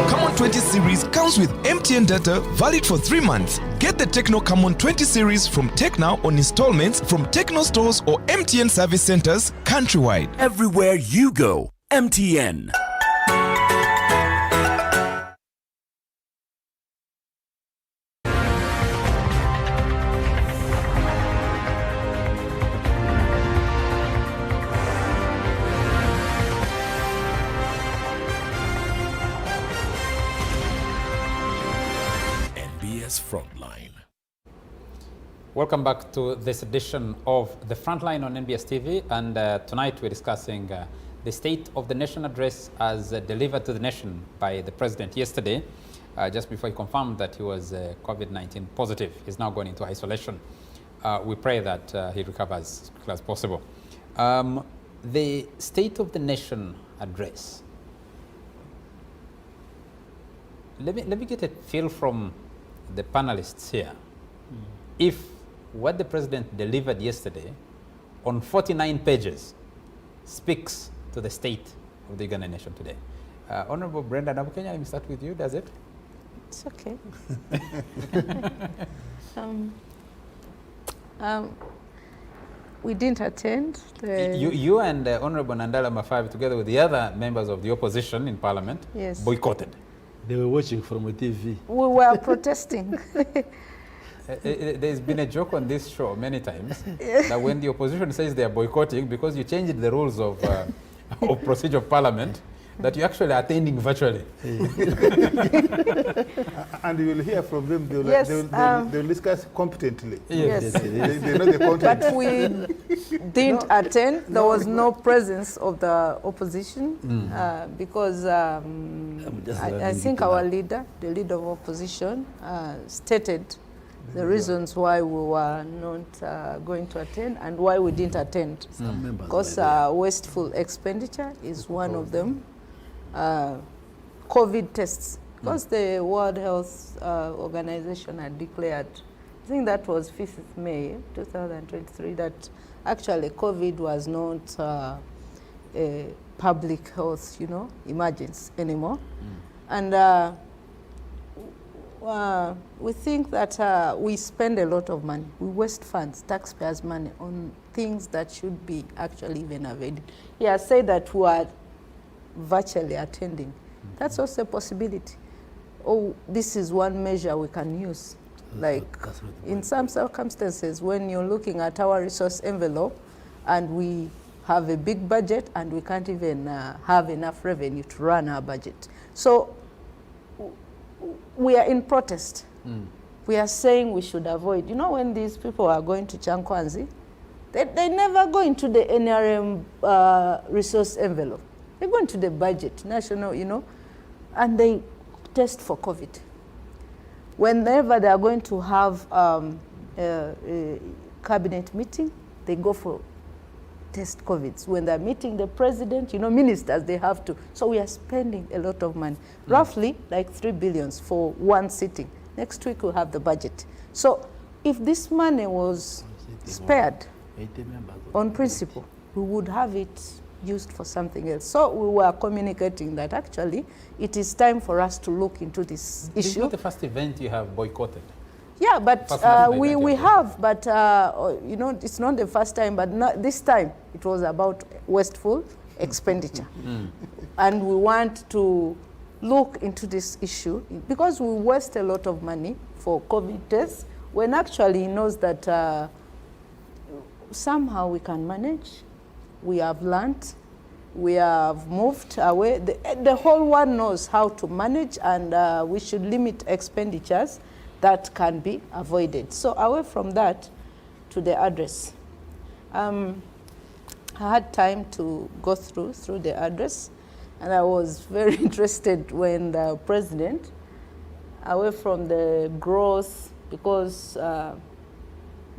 Camon 20 series comes with MTN data valid for 3 months. Get the Tecno Camon 20 series from Tecno on installments from Tecno stores or MTN service centers countrywide.
Everywhere you go, MTN. Frontline.
Welcome back to this edition of The Frontline on NBS TV, and tonight we're discussing the State of the Nation address as delivered to the nation by the President yesterday, just before he confirmed that he was COVID-19 positive. He's now gone into isolation. We pray that he recovers as quickly as possible. The State of the Nation address. Let me get a feel from the panelists here. If what the President delivered yesterday on 49 pages speaks to the state of the Ugandan nation today. Hon.Brenda Nabukenya, let me start with you, does it?
It's okay. We didn't attend.
You and Honorable Nandala Mafabi, together with the other members of the opposition in Parliament,
yes,
boycotted.
They were watching from a TV.
We were protesting.
There's been a joke on this show many times that when the opposition says they are boycotting because you changed the rules of procedure of parliament, that you actually are attending virtually.
And you will hear from them, they will,
Yes,
they will discuss competently.
Yes.
They know the content.
But we didn't attend. There was no presence of the opposition because I think our leader, the leader of opposition, stated the reasons why we were not going to attend and why we didn't attend. Because wasteful expenditure is one of them. COVID tests, because the World Health Organization had declared, I think that was 5th of May 2023, that actually COVID was not a public health, emergency anymore. And we think that we spend a lot of money. We waste funds, taxpayers' money, on things that should be actually even avoided. He has said that we are virtually attending. That's also a possibility. Oh, this is one measure we can use. Like in some circumstances, when you're looking at our resource envelope and we have a big budget and we can't even have enough revenue to run our budget. So we are in protest. We are saying we should avoid. You know, when these people are going to Chankwanzi, they never go into the NRM resource envelope. They go into the budget, national, and they test for COVID. Whenever they are going to have a cabinet meeting, they go for test COVID. When they're meeting the president, ministers, they have to. So we are spending a lot of money, roughly like 3 billion for one sitting. Next week we'll have the budget. So if this money was spared on principle, we would have it used for something else. So we were communicating that actually it is time for us to look into this issue.
This is not the first event you have boycotted.
Yeah, but we have, but it's not the first time, but not this time it was about wasteful expenditure. And we want to look into this issue because we waste a lot of money for COVID tests when actually he knows that somehow we can manage. We have learned, we have moved away. The whole world knows how to manage, and we should limit expenditures that can be avoided. So away from that to the address. I had time to go through the address, and I was very interested when the president, away from the growth, because the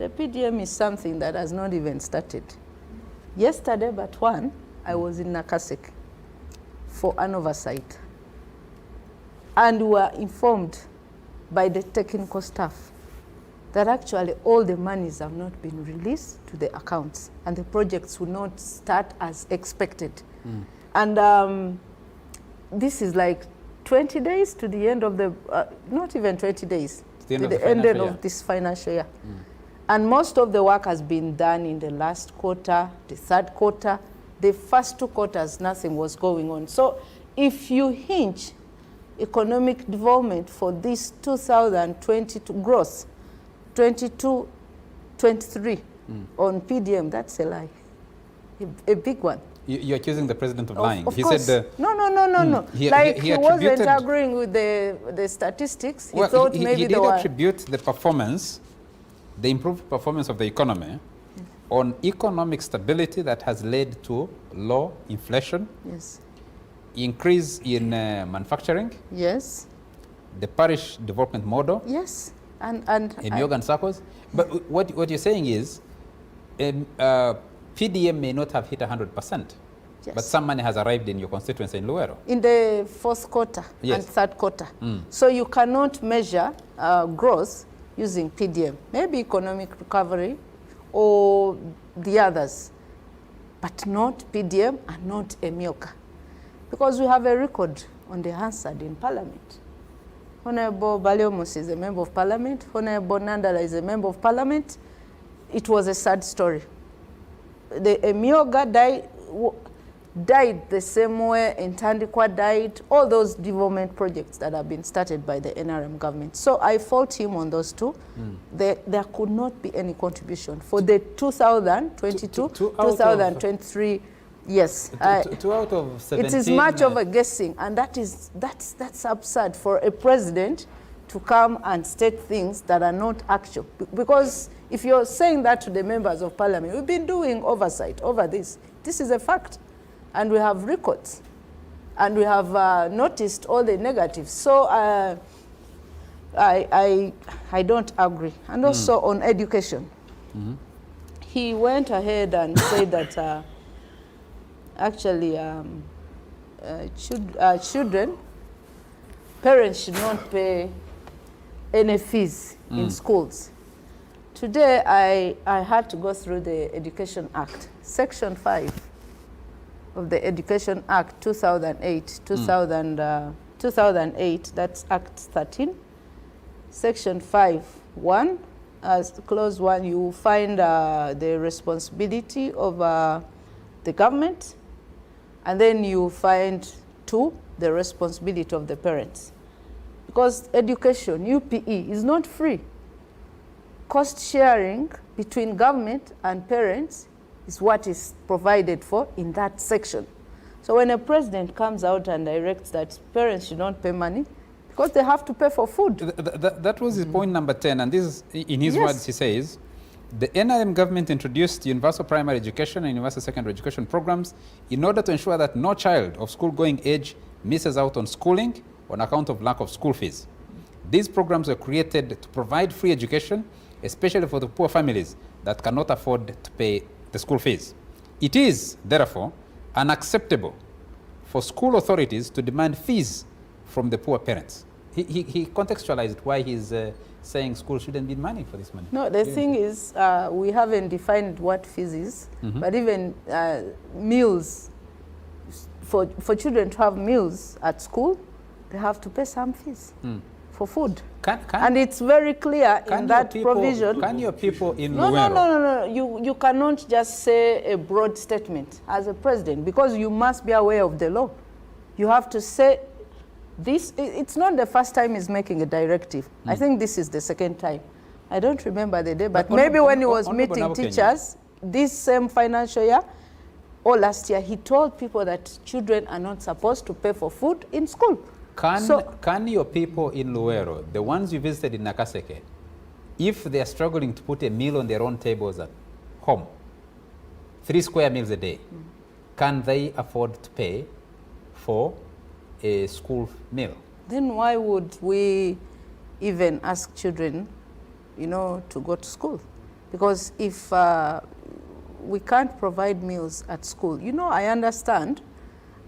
PDM is something that has not even started. Yesterday, but one, I was in Nakasek for an oversight. And we were informed by the technical staff that actually all the monies have not been released to the accounts and the projects will not start as expected. And this is like 20 days to the end of the, not even 20 days, to the end of this financial year. And most of the work has been done in the last quarter, the third quarter. The first 2 quarters, nothing was going on. So if you hinge economic development for this 2022 growth, 22, 23 on PDM, that's a lie, a big one.
You're accusing the president of lying.
Of
he
course.
said
No. He wasn't agreeing with the statistics. He thought maybe
he did attribute the performance, the improved performance of the economy on economic stability that has led to low inflation,
yes,
increase in manufacturing,
yes,
the parish development model,
yes, and
in yoga and circles. But what you're saying is PDM may not have hit 100%, yes, but some money has arrived in your constituency in Luero.
In the fourth quarter, yes, and third quarter. So you cannot measure growth using PDM, maybe economic recovery or the others, but not PDM and not EMIOCA. Because we have a record on the Hansard in Parliament. Honorable Baliomus is a member of Parliament. Honorable Nandala is a member of Parliament. It was a sad story. The EMIOCA died. died the same way Ntandikwa died, all those development projects that have been started by the NRM government. So I fault him on those two. There could not be any contribution for the 2022, 2023. Yes,
two out of 17.
It is much of a guessing, and that's absurd for a president to come and state things that are not actual. Because if you're saying that to the members of parliament, we've been doing oversight over this. This is a fact, and we have records, and we have noticed all the negatives. So I don't agree. And also on education, he went ahead and said that actually children, parents should not pay any fees in schools. Today, I had to go through the Education Act, Section 5 of the Education Act 2008, 2008, that's Act 13. Section 5(1), as clause 1, you find the responsibility of the government, and then you find 2, the responsibility of the parents. Because education, UPE, is not free. Cost sharing between government and parents is what is provided for in that section. So when a president comes out and directs that parents should not pay money, because they have to pay for food.
That was his point number 10, and this is, in his words, he says, the NRM government introduced universal primary education and universal secondary education programs in order to ensure that no child of school-going age misses out on schooling on account of lack of school fees. These programs were created to provide free education, especially for the poor families that cannot afford to pay the school fees. It is, therefore, unacceptable for school authorities to demand fees from the poor parents. He contextualized why he's saying schools shouldn't need money for this money.
No, the thing is, we haven't defined what fees is, but even meals, for children to have meals at school, they have to pay some fees for food. And it's very clear in that provision.
Can your people in
No,
Luwero?
No. You cannot just say a broad statement as a president, because you must be aware of the law. You have to say this. It's not the first time he's making a directive. I think this is the second time. I don't remember the day, but maybe when he was meeting teachers this same financial year or last year, he told people that children are not supposed to pay for food in school.
Can your people in Luwero, the ones you visited in Nakaseke, if they are struggling to put a meal on their own tables at home, 3 square meals a day, can they afford to pay for a school meal?
Then why would we even ask children, to go to school? Because if we can't provide meals at school, I understand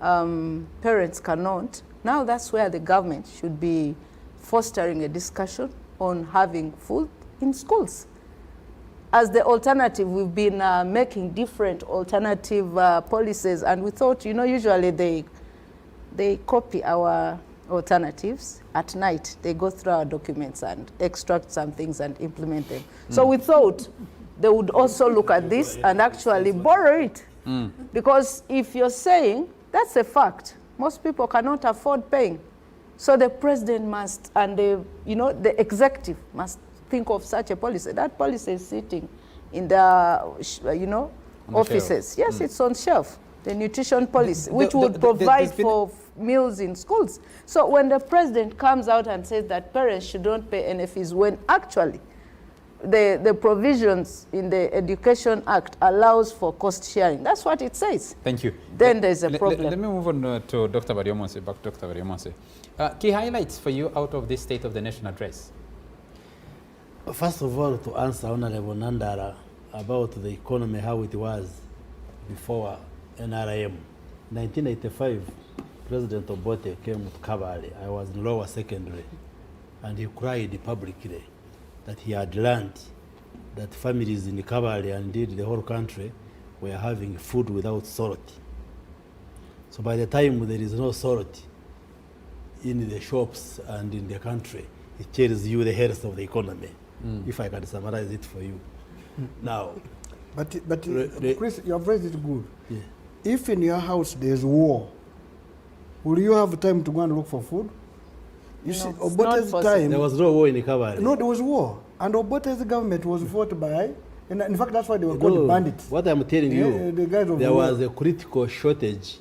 parents cannot. Now that's where the government should be fostering a discussion on having food in schools. As the alternative, we've been making different alternative policies, and we thought, usually they copy our alternatives at night. They go through our documents and extract some things and implement them. So we thought they would also look at this and actually borrow it. Because if you're saying, that's a fact, most people cannot afford paying. So the president must, and the executive must think of such a policy. That policy is sitting in the, offices. Yes, it's on shelf. The nutrition policy, which would provide for meals in schools. So when the president comes out and says that parents should not pay any fees, when actually the provisions in the Education Act allows for cost sharing. That's what it says.
Thank you.
Then there's a problem.
Let me move on to Dr. Bariomonse, back to Dr. Bariomonse. Key highlights for you out of this State of the Nation address?
First of all, to answer Honorable Nandara about the economy, how it was before NRM. 1985, President Obote came to Kabale. I was in lower secondary, and he cried publicly that he had learned that families in Kabale, and indeed the whole country, were having food without salt. So by the time there is no salt in the shops and in the country, it tells you the health of the economy, if I can summarize it for you. Now,
but Chris, you have raised it good.
Yeah.
if in your house there's war, will you have time to go and look for food? You see, Obote's time...
There was no war in Ikabari.
No, there was war. And Obote's government was fought by... And in fact, that's why they were called bandits.
What I'm telling you,
the guys of
there
war.
was a critical shortage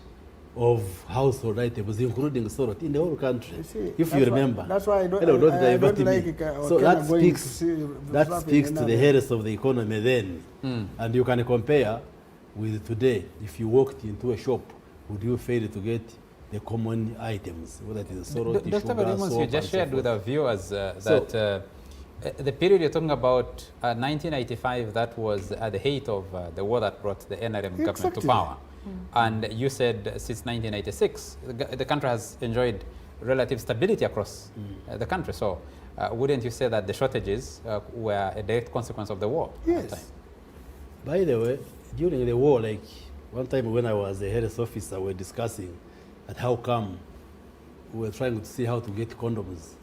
of household items, including sorot, in the whole country. If you remember.
That's why I don't,
don't
I don't like it.
So that speaks to the health of the economy then. And you can compare with today. If you walked into a shop, would you fail to get the common items, whether it is sorot,
Dr.
sugar, soap,
you just shared with our viewers that the period you're talking about, 1995, that was at the height of the war that brought the NRM government to power. And you said since 1996, the country has enjoyed relative stability across the country. So wouldn't you say that the shortages were a direct consequence of the war?
Yes.
By the way, during the war, like one time when I was a health officer, we were discussing at how come we were trying to see how to get condoms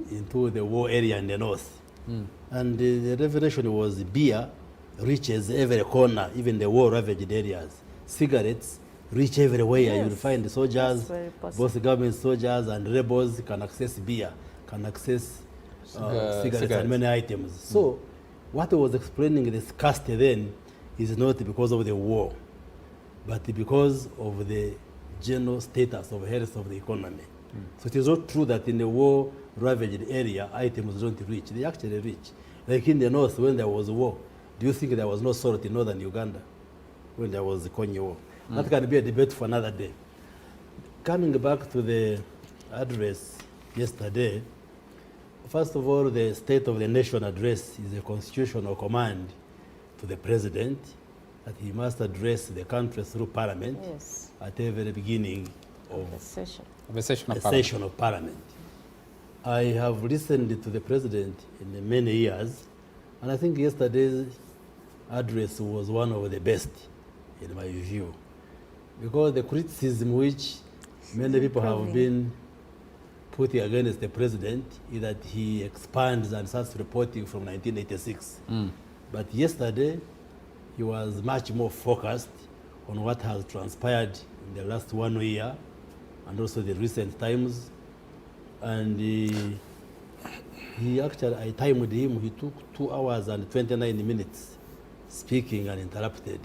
into the war area in the north. And the revelation was beer reaches every corner, even the war-ravaged areas. Cigarettes reach everywhere. You'll find the soldiers, both government soldiers and rebels can access beer, can access cigarettes and many items. So what I was explaining, the scarcity then is not because of the war, but because of the general status of health of the economy. So it is not true that in the war-ravaged area, items don't reach. They actually reach. Like in the north, when there was war, do you think there was no salt in northern Uganda when there was the Konyi War? That can be a debate for another day. Coming back to the address yesterday, first of all, the State of the Nation address is a constitutional command to the president that he must address the country through parliament at the very beginning of a session of parliament. I have listened to the president in many years, and I think yesterday's address was one of the best, in my view, because the criticism which many people have been putting against the president is that he expands and starts reporting from 1986. But yesterday, he was much more focused on what has transpired in the last 1 year and also the recent times. And he actually, I timed him, he took 2 hours and 29 minutes speaking uninterrupted,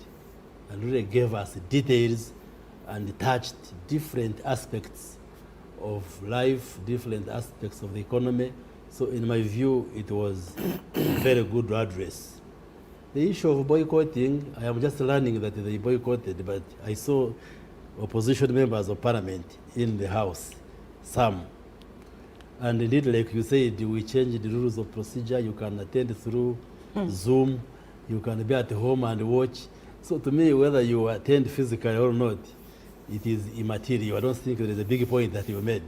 and really gave us details and touched different aspects of life, different aspects of the economy. So in my view, it was a very good address. The issue of boycotting, I am just learning that they boycotted, but I saw opposition members of parliament in the House, some. And indeed, like you said, we changed the rules of procedure. You can attend through Zoom. You can be at home and watch. So to me, whether you attend physically or not, it is immaterial. I don't think there is a big point that you made.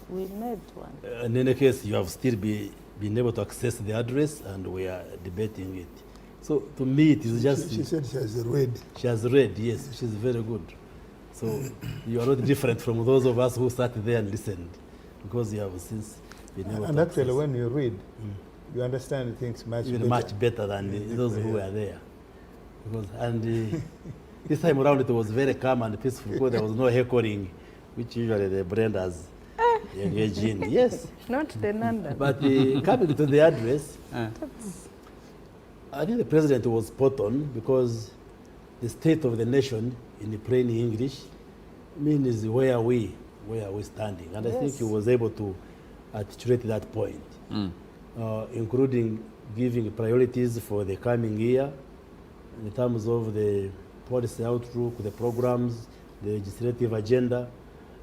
We made one.
In any case, you have still been able to access the address, and we are debating it. So to me, it is just...
She said she has read.
She has read, yes. She's very good. So you are not different from those of us who sat there and listened, because you have since been able to
And actually,
access.
when you read, you understand things
much better than those who were there. Because, and this time around, it was very calm and peaceful, because there was no heckling, which usually the Brendas engage in. Yes.
Not the Nanda.
But coming to the address, I think the president was spot on, because the state of the nation, in the plain English, means where are we standing. And I think he was able to articulate that point, including giving priorities for the coming year in terms of the policy outlook, the programs, the legislative agenda,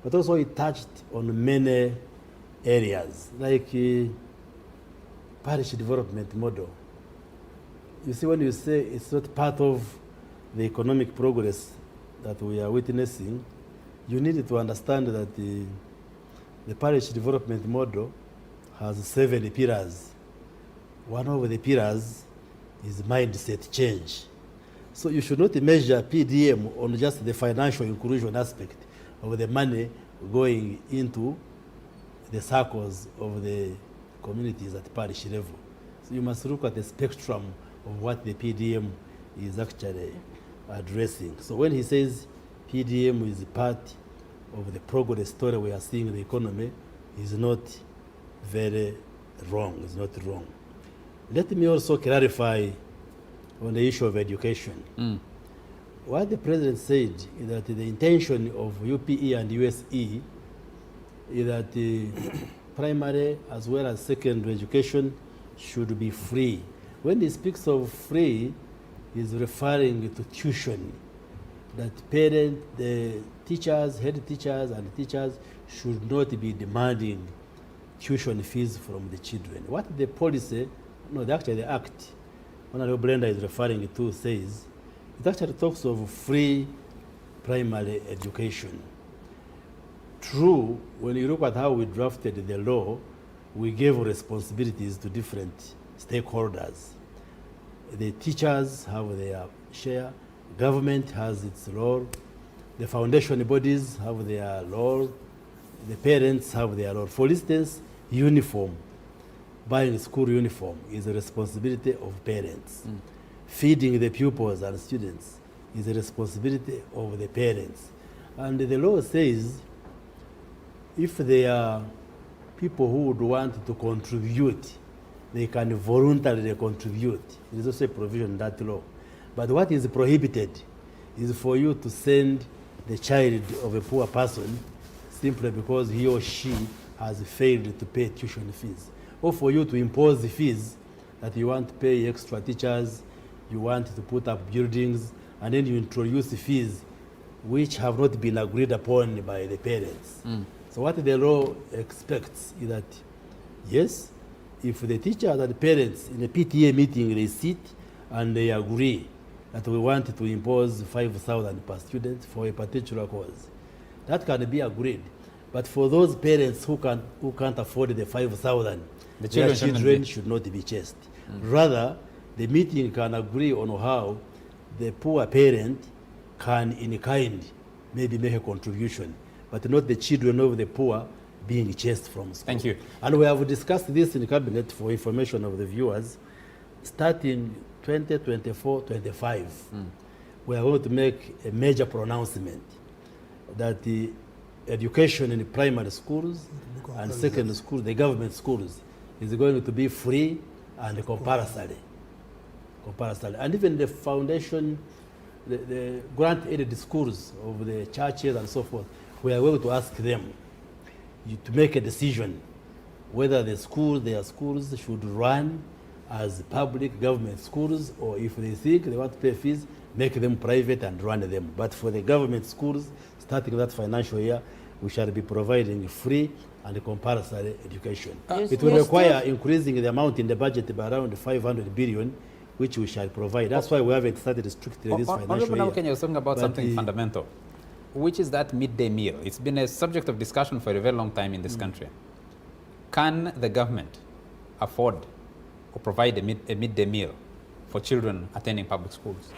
but also he touched on many areas, like parish development model. You see, when you say it's not part of the economic progress that we are witnessing, you need to understand that the parish development model has 7 pillars. One of the pillars is mindset change. So you should not measure PDM on just the financial inclusion aspect of the money going into the circles of the communities at parish level. So you must look at the spectrum of what the PDM is actually addressing. So when he says PDM is part of the progress story we are seeing in the economy is not very wrong, it's not wrong. Let me also clarify on the issue of education. What the president said is that the intention of UPE and USE is that the primary as well as secondary education should be free. When he speaks of free, he's referring to tuition, that parents, the teachers, head teachers and teachers should not be demanding tuition fees from the children. What the policy, no, actually the act, Hon.Brenda is referring to says, it actually talks of free primary education. True, when you look at how we drafted the law, we gave responsibilities to different stakeholders. The teachers have their share, government has its role, the foundation bodies have their role, the parents have their role. For instance, uniform, buying a school uniform is a responsibility of parents. Feeding the pupils and students is a responsibility of the parents. And the law says if there are people who would want to contribute, they can voluntarily contribute. There is also a provision in that law. But what is prohibited is for you to send the child of a poor person simply because he or she has failed to pay tuition fees, or for you to impose the fees that you want to pay extra teachers, you want to put up buildings, and then you introduce the fees which have not been agreed upon by the parents. So what the law expects is that, yes, if the teachers and the parents in a PTA meeting they sit and they agree that we want to impose 5,000 per student for a particular cause, that can be agreed. But for those parents who can't afford the 5,000, their children should not be chased. Rather, the meeting can agree on how the poor parent can, in kind, maybe make a contribution, but not the children of the poor being chased from school.
Thank you.
And we have discussed this in the cabinet for information of the viewers. Starting 2024-25, we are going to make a major pronouncement that the education in the primary schools and secondary schools, the government schools, is going to be free and compulsory. And even the foundation, the grant-aided schools of the churches and so forth, we are going to ask them to make a decision whether their schools should run as public government schools, or if they think they want to pay fees, make them private and run them. But for the government schools, starting that financial year, we shall be providing free and compulsory education. It will require increasing the amount in the budget by around 500 billion, which we shall provide. That's why we haven't started strictly this financial year.
Kenya was talking about something fundamental, which is that midday meal. It's been a subject of discussion for a very long time in this country. Can the government afford or provide a midday meal for children attending public schools?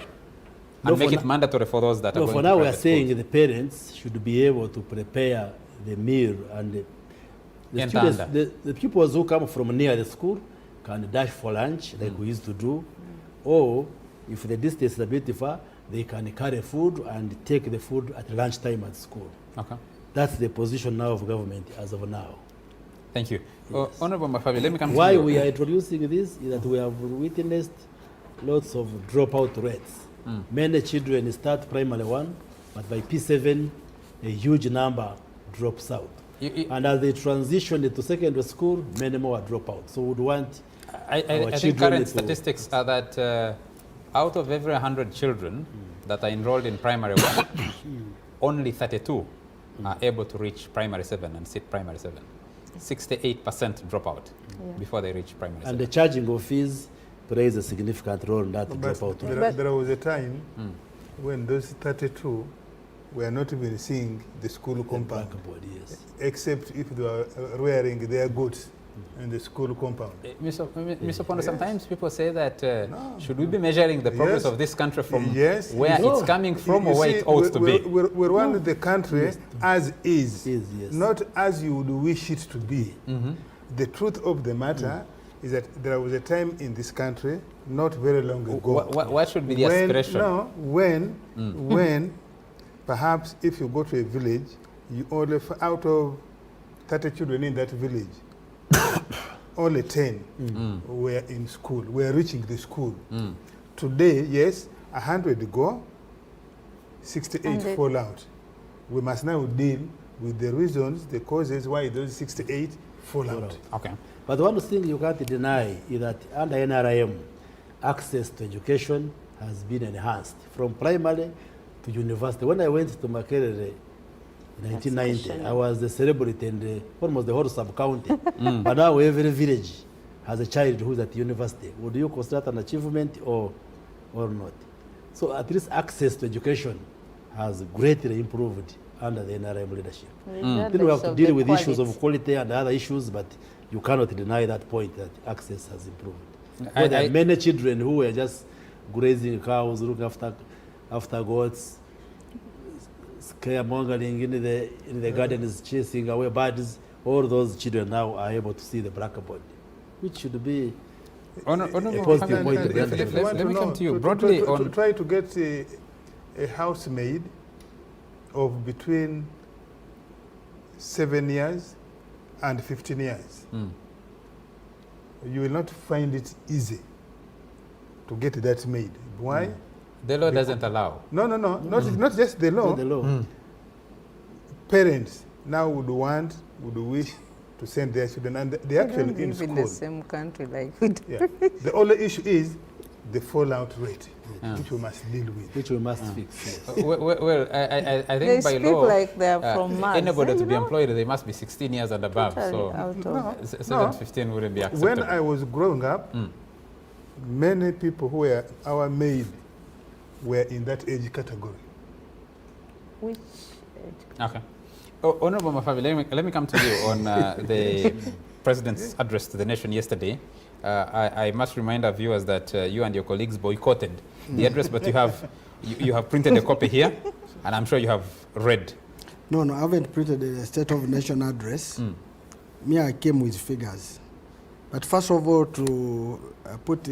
And make it mandatory for those that are going to private schools? For now, we are saying the parents should be able to prepare the meal, and the students, the pupils who come from near the school can dash for lunch like we used to do, or if the distance is a bit far, they can carry food and take the food at lunchtime at school. Okay. That's the position now of government as of now. Thank you. Yes. Honorable Mafabi, let me come to you.
Why we are introducing this is that we have witnessed lots of dropout rates. Many children start primary one, but by P7, a huge number drops out. And as they transition into secondary school, many more drop out. So we would want
I think current statistics are that out of every 100 children that are enrolled in primary one, only 32 are able to reach primary 7 and sit primary 7. 68% drop out before they reach primary 7.
And the charging of fees plays a significant role in that dropout.
There was a time when those 32 were not even seeing the school compound, except if they were wearing their goods in the school compound.
Mr. Pondo, sometimes people say that should we be measuring the progress of this country from where it's coming from or where it ought to be?
We run the country as is, not as you would wish it to be. The truth of the matter is that there was a time in this country, not very long ago.
What should be the aspiration?
When perhaps if you go to a village, you only, out of 30 children in that village, only 10 were in school, were reaching the school. Today, yes, 100 go, 68 fall out. We must now deal with the reasons, the causes why those 68 fall out.
Okay.
But one thing you can't deny is that under NRM, access to education has been enhanced from primary to university. When I went to Makerere in 1990, I was the celebrity in almost the whole sub-county. But now every village has a child who's at university. Would you consider that an achievement or not? So at least access to education has greatly improved under the NRM leadership. Then we have to deal with issues of quality and other issues, but you cannot deny that point that access has improved. There are many children who were just grazing cows, looking after goats, scaremongering in the gardens, chasing away birds. All those children now are able to see the blackboard, which should be a positive point.
Let me come to you broadly on...
To try to get a housemaid of between 7 years and 15 years. You will not find it easy to get that maid. Why?
The law doesn't allow.
No, not just the law. Parents now would wish to send their children, and they're actually in school.
In the same country like we do.
Yeah. The only issue is the fallout rate, which we must deal with.
Which we must fix. Yes.
Well, I think
They
by
speak
law,
like they're from Mars.
anybody to be employed, they must be 16 years and above.
Totally
So 15 wouldn't be acceptable.
When I was growing up, many people who were our maid were in that age category.
Which age?
Okay. Honorable Mafavi, let me come to you on the President's address to the nation yesterday. I must remind our viewers that you and your colleagues boycotted the address, but you have printed a copy here, and I'm sure you have read.
No, I haven't printed the State of the Nation address. Me, I came with figures. But first of all, to put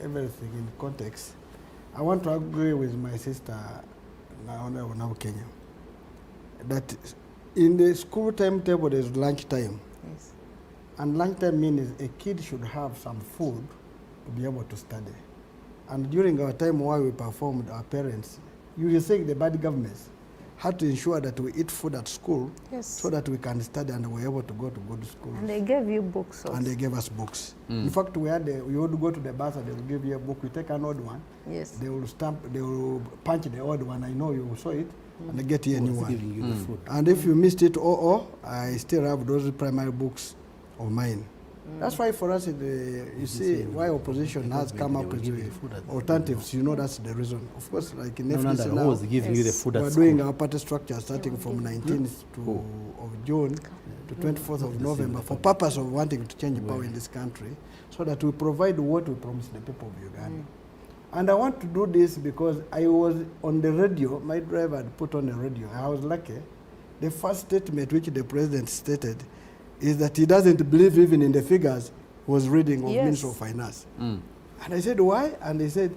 everything in context, I want to agree with my sister, Hon.Brenda Nabukenya, that in the school timetable there's lunch time.
Yes.
And lunch time means a kid should have some food to be able to study. And during our time while we performed, our parents, you will think the bad governments had to ensure that we eat food at school, so that we can study and we're able to go to good schools.
And they gave you books also.
And they gave us books. In fact, we would go to the bus and they will give you a book. You take an old one.
Yes.
They will punch the old one. I know you saw it. And they get you a new one.
Giving you the food.
And if you missed it, I still have those primary books of mine. That's why for us, you see why opposition has come up with alternatives. You know that's the reason. Of course, like in FDC now, we're doing our party structure starting from 19th of June to 24th of November for purpose of wanting to change power in this country, so that we provide what we promised the people of Uganda. And I want to do this because I was on the radio, my driver had put on the radio. I was lucky. The first statement which the president stated is that he doesn't believe even in the figures he was reading of Minister of Finance. And I said, why? And he said,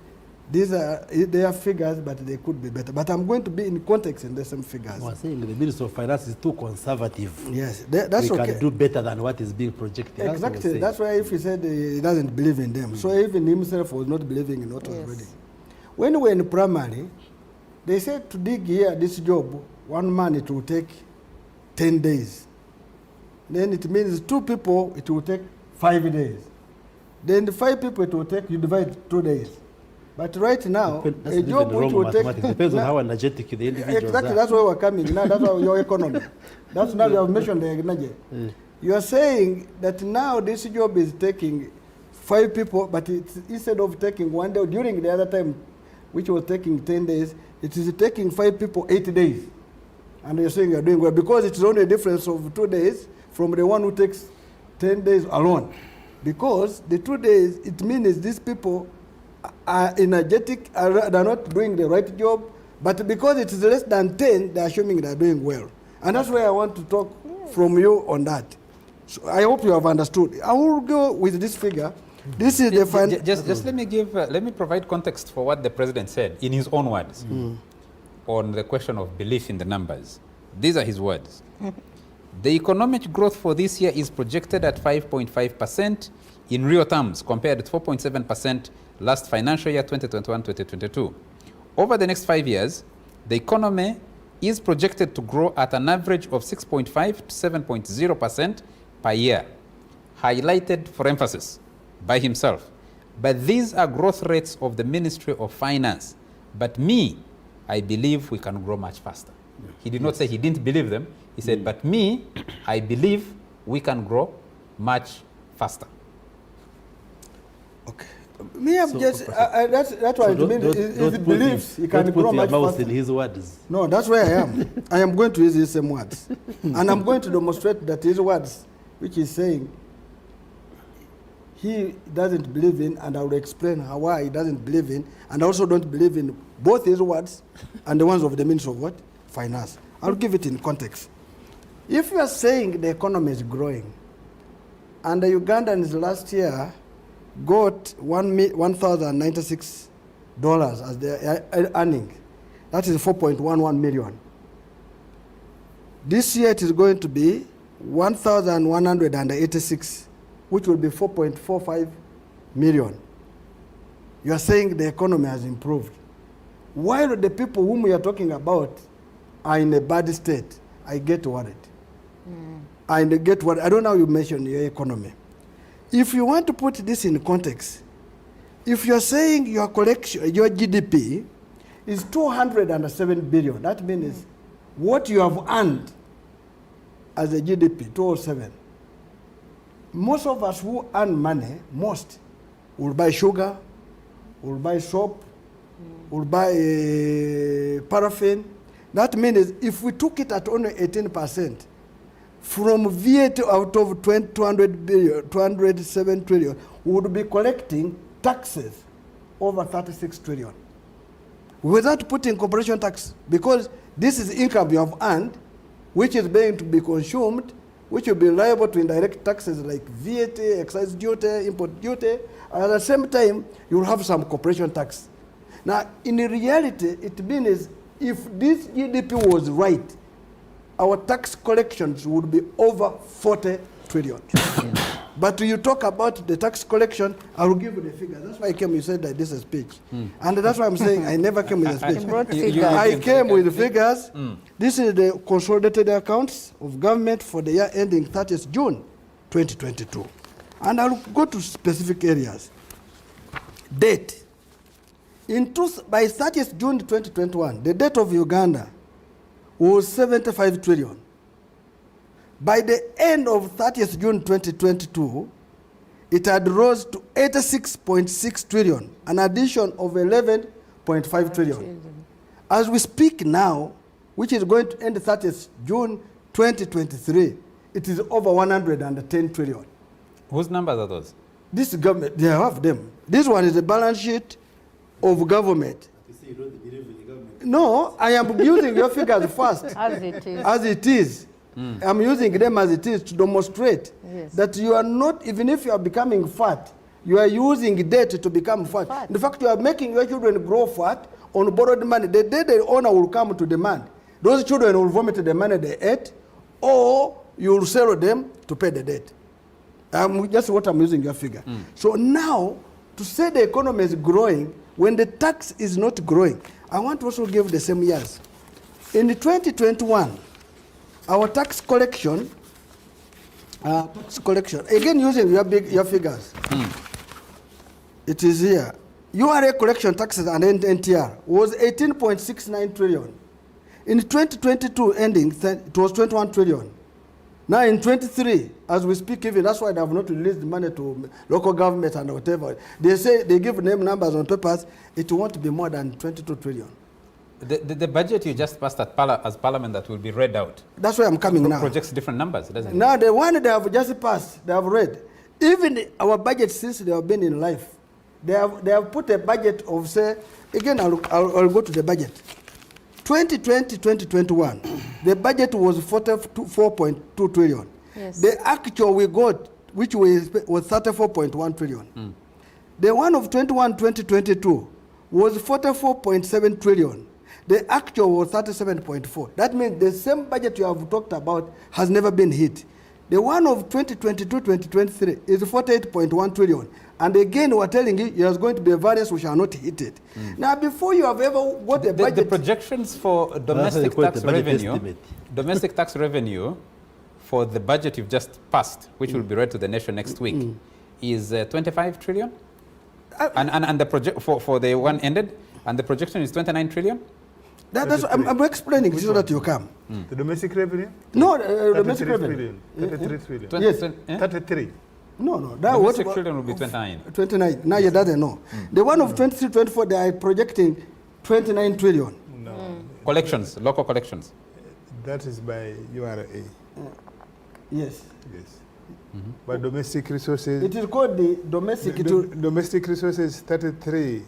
they are figures, but they could be better. But I'm going to be in context in the same figures.
I was saying the Minister of Finance is too conservative.
Yes, that's okay.
We can do better than what is being projected.
Exactly. That's why if he said he doesn't believe in them. So even himself was not believing in what was reading. When we were in primary, they said to dig here this job, one man it will take 10 days. Then it means 2 people, it will take 5 days. Then the 5 people, it will take, you divide 2 days. But right now, a job which will take...
It depends on how energetic the individuals
exactly,
are.
that's why we're coming. Now that's why your economy. That's now you have mentioned the energy. You are saying that now this job is taking 5 people, but it's, instead of taking 1 day, during the other time, which was taking 10 days, it is taking 5 people 8 days. And you're saying you're doing well, because it's only a difference of 2 days from the one who takes 10 days alone. Because the 2 days, it means these people are energetic, they're not doing the right job, but because it is less than 10, they're assuming they're doing well. And that's why I want to talk from you on that. So I hope you have understood. I will go with this figure. This is the
just let me provide context for what the president said in his own words. on the question of belief in the numbers. These are his words. The economic growth for this year is projected at 5.5% in real terms, compared to 4.7% last financial year, 2021-2022. Over the next 5 years, the economy is projected to grow at an average of 6.5 to 7.0% per year, highlighted for emphasis by himself. But these are growth rates of the Ministry of Finance. But me, I believe we can grow much faster. He did not say he didn't believe them. He said, but me, I believe we can grow much faster.
Okay. Me, I'm just, that's what I mean. If he believes he can grow much faster.
In his words.
No, that's where I am. I am going to use his same words. And I'm going to demonstrate that his words, which he's saying, he doesn't believe in, and I will explain why he doesn't believe in, and I also don't believe in both his words and the ones of the Minister of what? Finance. I'll give it in context. If you are saying the economy is growing, and the Ugandans last year got $1,096 as their earning, that is 4.11 million. This year it is going to be 1,186, which will be 4.45 million. You are saying the economy has improved. While the people whom we are talking about are in a bad state, I get worried. I get worried. I don't know how you mention your economy. If you want to put this in context, if you're saying your collection, your GDP is 207 billion, that means what you have earned as a GDP, 207. Most of us who earn money, most, will buy sugar, will buy soap, will buy paraffin. That means if we took it at only 18%, from VAT out of 207 trillion, we would be collecting taxes over 36 trillion. Without putting corporation tax, because this is income you have earned, which is going to be consumed, which will be liable to indirect taxes like VAT, excise duty, import duty. At the same time, you will have some corporation tax. Now, in reality, it means if this GDP was right, our tax collections would be over 40 trillion. But you talk about the tax collection, I will give you the figures. That's why I came, you said that this is a speech. And that's why I'm saying I never came with a speech. I came with the figures. This is the consolidated accounts of government for the year ending 30th June 2022. And I'll go to specific areas. Debt. By 30th June 2021, the debt of Uganda was 75 trillion. By the end of 30th June 2022, it had rose to 86.6 trillion, an addition of 11.5 trillion. As we speak now, which is going to end 30th June 2023, it is over 110 trillion.
Whose numbers are those?
This government, they have them. This one is the balance sheet of government. No, I am using your figures first.
As it is.
As it is. I'm using them as it is to demonstrate that you are not, even if you are becoming fat, you are using debt to become fat. In fact, you are making your children grow fat on borrowed money. The day the owner will come to demand, those children will vomit the money they ate, or you will sell them to pay the debt. That's what I'm using your figure. So now, to say the economy is growing when the tax is not growing, I want to also give the same years. In 2021, our tax collection, again using your figures, it is here. URA collection taxes and NTR was 18.69 trillion. In 2022 ending, it was 21 trillion. Now in 23, as we speak even, that's why they have not released the money to local government and whatever. They say they give them numbers on papers, it won't be more than 22 trillion.
The budget you just passed as Parliament that will be read out.
That's why I'm coming now.
Projects different numbers, doesn't it?
Now the one they have just passed, they have read. Even our budget since they have been in life, they have put a budget of, say, again I'll go to the budget. 2020-2021, the budget was 44.2 trillion.
Yes.
The actual we got, which was 34.1 trillion. The one of 2021-2022 was 44.7 trillion. The actual was 37.4. That means the same budget you have talked about has never been hit. The one of 2022-2023 is 48.1 trillion. And again, we're telling you, there's going to be a variance which are not hit it. Now, before you have ever got a budget...
The projections for domestic tax revenue for the budget you've just passed, which will be read to the nation next week, is 25 trillion? And the project for the one ended, and the projection is 29 trillion?
That's I'm explaining so that you come.
The domestic revenue?
No, domestic revenue.
33 trillion.
Yes.
33.
No.
That was trillion will be 29.
29. Now you doesn't know. The one of 23-24, they are projecting 29 trillion.
No.
Collections, local collections.
That is by URA.
Yes.
But domestic resources...
It is called the domestic...
domestic resources 33.3.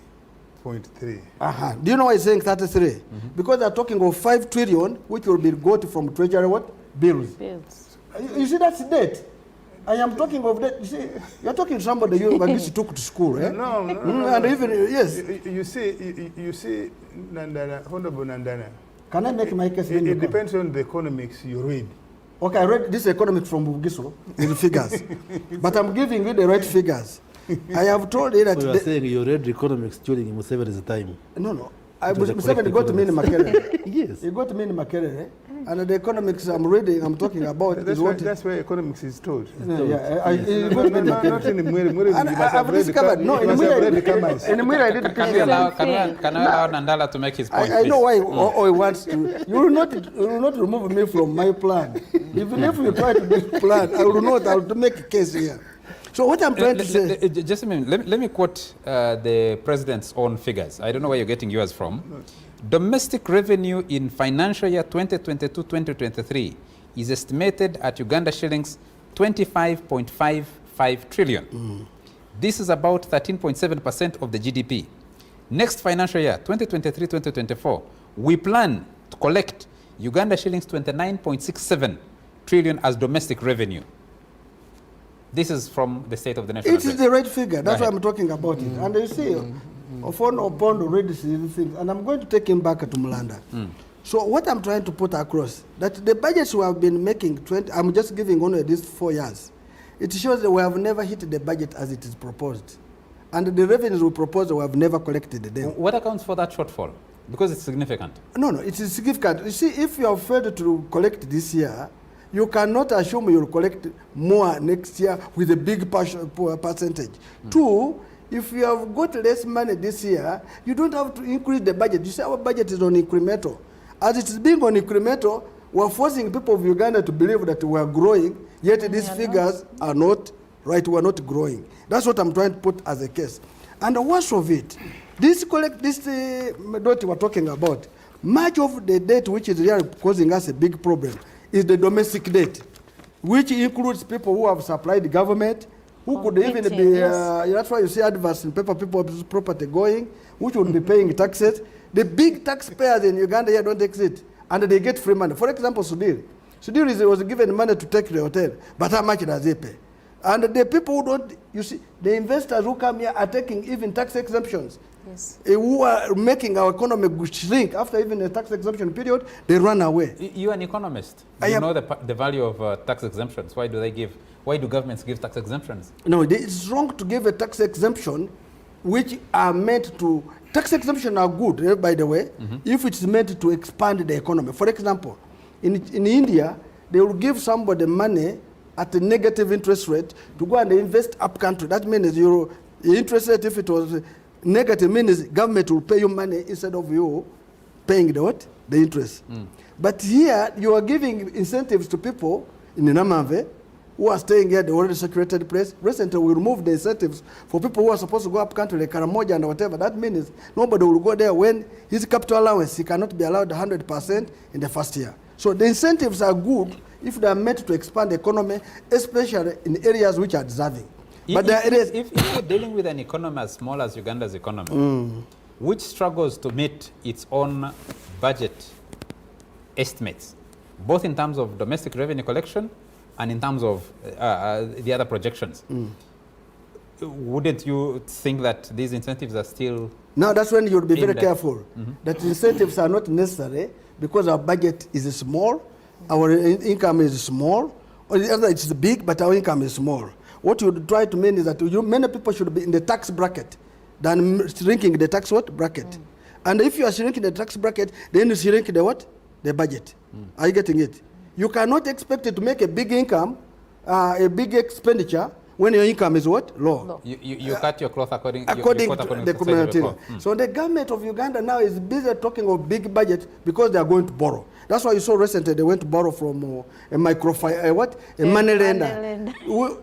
Do you know why I'm saying 33? Because they're talking of 5 trillion, which will be got from treasury what? Bills. You see, that's debt. I am talking of that. You see, you're talking to somebody you at least took to school, eh?
No.
And even, yes.
You see, Nandana, Hon.Brenda Nabukenya.
Can I make my case?
It depends on the economics you read.
Okay, I read this economics from Bugiso in figures. But I'm giving you the right figures. I have told you that...
So you're saying you read economics during Museveni's time?
No. Museveni got me in Makerere.
Yes.
He got me in Makerere. And the economics I'm reading, I'm talking about
that's where economics is taught.
Not in
Mwiri.
I've discovered. No, in Mwiri I didn't
Can I allow Nandala to make his point?
I know why he wants to. You will not remove me from my plan. Even if you try to do plan, I will to make a case here. So what I'm trying to say...
Just a minute. Let me quote the president's own figures. I don't know where you're getting yours from. Domestic revenue in financial year 2022-2023 is estimated at Uganda shillings 25.55 trillion. This is about 13.7% of the GDP. Next financial year, 2023-2024, we plan to collect Uganda shillings 29.67 trillion as domestic revenue. This is from the State of the Nation.
It is the right figure. That's why I'm talking about it. And you see, Opondo read these things, and I'm going to take him back to Mulanda. So what I'm trying to put across, that the budgets we have been making, I'm just giving only these 4 years, it shows that we have never hit the budget as it is proposed. And the revenues we proposed, we have never collected them.
What accounts for that shortfall? Because it's significant.
No, it is significant. You see, if you have failed to collect this year, you cannot assume you'll collect more next year with a big percentage. 2, if you have got less money this year, you don't have to increase the budget. You see, our budget is on incremental. As it is being on incremental, we're forcing people of Uganda to believe that we are growing, yet these figures are not right. We're not growing. That's what I'm trying to put as a case. And the worst of it, this debt we're talking about, much of the debt which is really causing us a big problem is the domestic debt, which includes people who have supplied the government, who could even be, that's why you see adverts in paper, people's property going, which would be paying taxes. The big taxpayers in Uganda here don't exist, and they get free money. For example, Sudir was given money to take the hotel, but how much does he pay? And the people who don't, you see, the investors who come here are taking even tax exemptions.
Yes.
Who are making our economy shrink after even a tax exemption period, they run away.
You're an economist. You know the value of tax exemptions. Why do governments give tax exemptions?
No, it's wrong to give a tax exemption which are meant to, tax exemptions are good, by the way, if it's meant to expand the economy. For example, in India, they will give somebody money at a negative interest rate to go and invest up country. That means your interest rate, if it was negative, means government will pay you money instead of you paying the what? The interest. But here, you are giving incentives to people in Namave who are staying here, the already saturated place. Recently, we removed the incentives for people who are supposed to go up country, like Karamoja and whatever. That means nobody will go there when his capital allowance, he cannot be allowed 100% in the first year. So the incentives are good if they are meant to expand the economy, especially in areas which are deserving. But
if you're dealing with an economy as small as Uganda's economy, which struggles to meet its own budget estimates, both in terms of domestic revenue collection and in terms of the other projections, Wouldn't you think that these incentives are still...
Now that's when you'll be very
that?
careful. That incentives are not necessary because our budget is small, our income is small, or the other it's big, but our income is small. What you try to mean is that many people should be in the tax bracket than shrinking the tax bracket. And if you are shrinking the tax bracket, then you shrink the what? The budget. Are you getting it? You cannot expect it to make a big income, a big expenditure, when your income is what? Low.
You cut your cloth according
to the community. So the government of Uganda now is busy talking of big budget because they are going to borrow. That's why you saw recently they went to borrow from a money lender.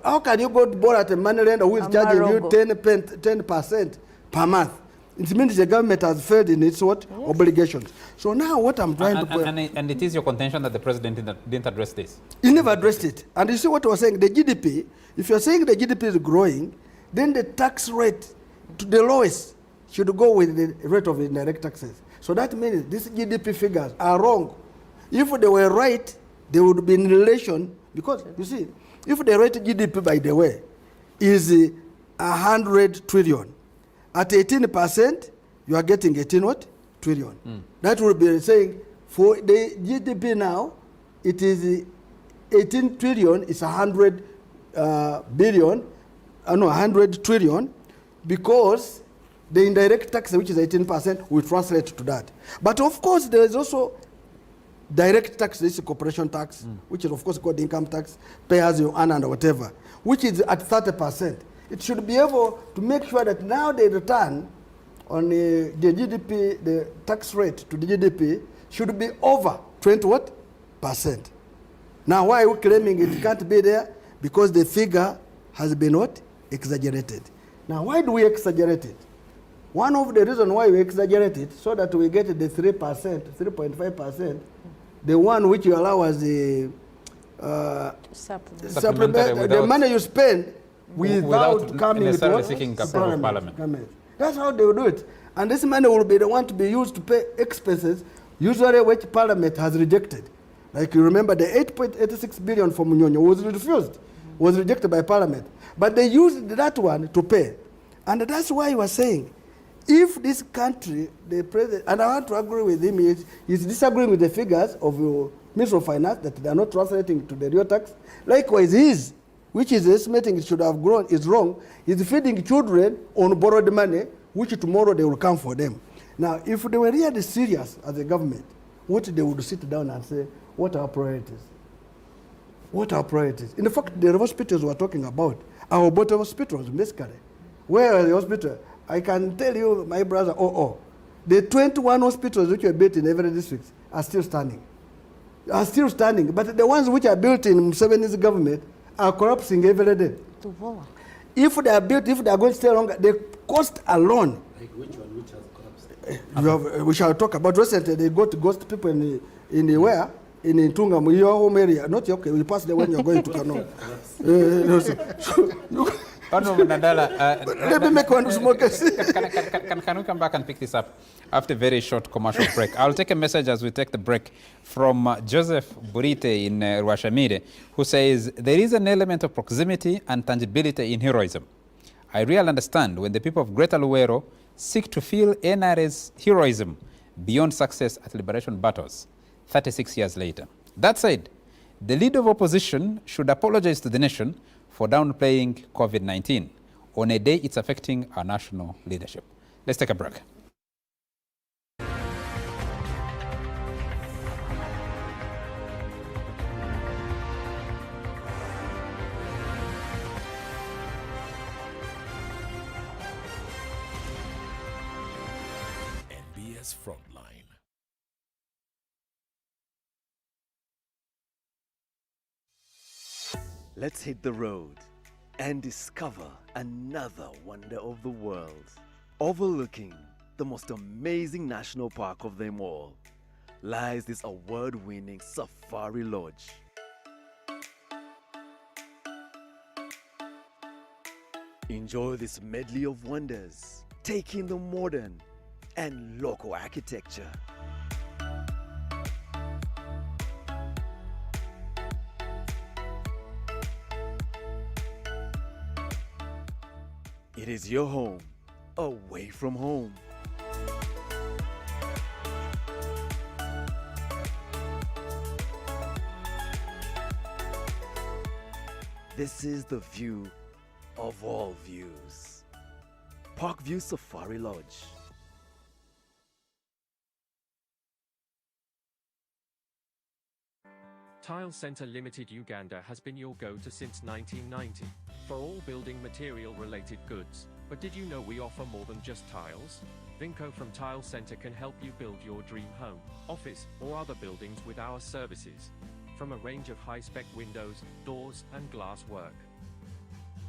How can you go to borrow at a money lender who is charging you 10% per month? It means the government has failed in its what? Yes. Obligations. So now what I'm trying to...
And it is your contention that the president didn't address this?
He never addressed it. And you see what I was saying, the GDP, if you're saying the GDP is growing, then the tax rate to the lowest should go with the rate of indirect taxes. So that means these GDP figures are wrong. If they were right, they would be in relation, because you see, if the rate GDP, by the way, is 100 trillion, at 18%, you are getting 18 what? Trillion. That would be saying, for the GDP now, it is 18 trillion, it's 100 100 trillion, because the indirect tax, which is 18%, will translate to that. But of course, there is also direct tax, this is corporation tax, which is of course called income tax, pay as you earn and whatever, which is at 30%. It should be able to make sure that now the return on the GDP, the tax rate to the GDP, should be over 20%. Now, why are we claiming it can't be there? Because the figure has been what? Exaggerated. Now, why do we exaggerate it? One of the reasons why we exaggerate it, so that we get the 3%, 3.5%, the one which you allow as the supplementary, the money you spend without coming with what?
Seeking approval of Parliament.
That's how they will do it. And this money will be the one to be used to pay expenses, usually which Parliament has rejected. Like you remember, the 8.86 billion from Munyonyo was refused, was rejected by Parliament. But they used that one to pay. And that's why he was saying, if this country, the president, and I want to agree with him, he's disagreeing with the figures of your Minister of Finance, that they are not translating to the real tax. Likewise, his, which is estimating it should have grown, is wrong. He's feeding children on borrowed money, which tomorrow they will come for them. Now, if they were really serious as a government, what they would sit down and say, what are our priorities? What are our priorities? In fact, the hospitals we're talking about are Obote hospitals, basically. Where are the hospitals? I can tell you, my brother, the 21 hospitals which were built in every district are still standing. But the ones which are built in Museveni's government are collapsing every day. If they are built, if they are going to stay longer, the cost alone.
Like which one, which has collapsed?
We shall talk about recently. They got ghost people in the where? In Ntungamo, your home area. Not okay, we pass the when you're going to Kano. Let me make one smoke.
Can we come back and pick this up after a very short commercial break? I'll take a message as we take the break from Joseph Burite in Rwashamire, who says, there is an element of proximity and tangibility in heroism. I really understand when the people of Greater Luwero seek to feel NRA's heroism beyond success at liberation battles 36 years later. That said, the leader of opposition should apologize to the nation for downplaying COVID-19 on a day it's affecting our national leadership. Let's take a break.
NBS Frontline.
Let's hit the road and discover another wonder of the world. Overlooking the most amazing national park of them all lies this award-winning Safari Lodge. Enjoy this medley of wonders, take in the modern and local architecture. It is your home, away from home. This is the view of all views. Parkview Safari Lodge.
Tile Center Limited Uganda has been your go-to since 1990 for all building material related goods. But did you know we offer more than just tiles? Vinco from Tile Center can help you build your dream home, office, or other buildings with our services. From a range of high-spec windows, doors, and glass work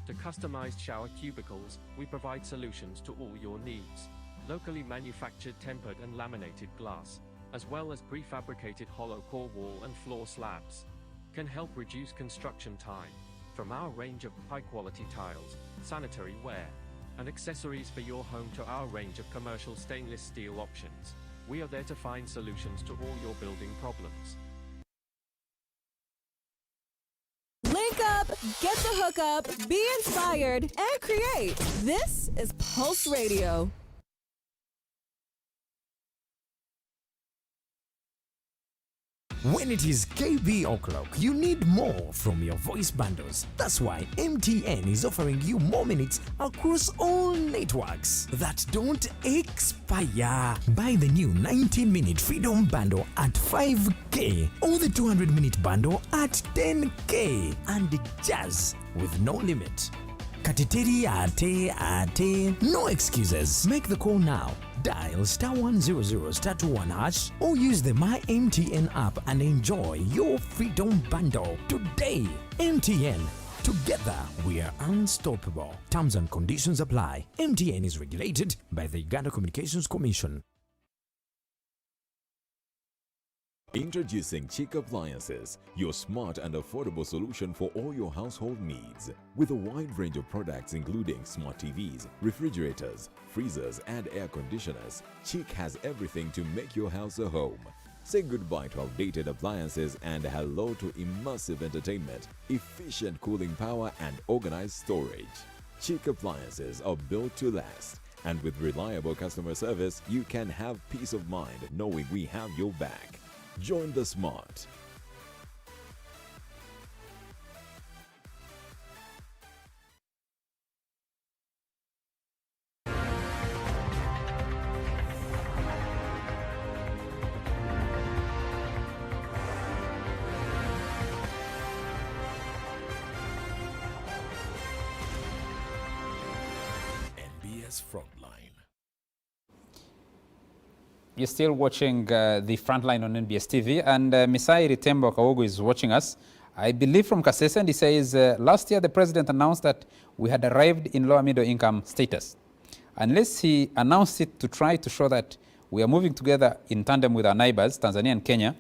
to customized shower cubicles, we provide solutions to all your needs. Locally manufactured tempered and laminated glass, as well as prefabricated hollow core wall and floor slabs, can help reduce construction time. From our range of high-quality tiles, sanitary ware, and accessories for your home to our range of commercial stainless steel options, we are there to find solutions to all your building problems.
Link up, get the hookup, be inspired, and create. This is Pulse Radio.
When it is KB o'clock, you need more from your voice bundles. That's why MTN is offering you more minutes across all networks that don't expire. Buy the new 90-minute Freedom Bundle at 5K or the 200-minute bundle at 10K and Jazz with no limit. Katiteri ate, no excuses. Make the call now. Dial *100*21# or use the My MTN app and enjoy your Freedom Bundle today. MTN. Together we are unstoppable. Terms and conditions apply. MTN is regulated by the Uganda Communications Commission.
Introducing Chic Appliances, your smart and affordable solution for all your household needs. With a wide range of products including smart TVs, refrigerators, freezers, and air conditioners, Chic has everything to make your house a home. Say goodbye to outdated appliances and hello to immersive entertainment, efficient cooling power, and organized storage. Chic Appliances are built to last. And with reliable customer service, you can have peace of mind knowing we have your back. Join the smart.
NBS Frontline.
You're still watching the Frontline on NBS TV, and Misai Ritembo Kawogo is watching us. I believe from Kasese, and he says, last year the president announced that we had arrived in lower middle income status. Unless he announced it to try to show that we are moving together in tandem with our neighbors, Tanzania and Kenya,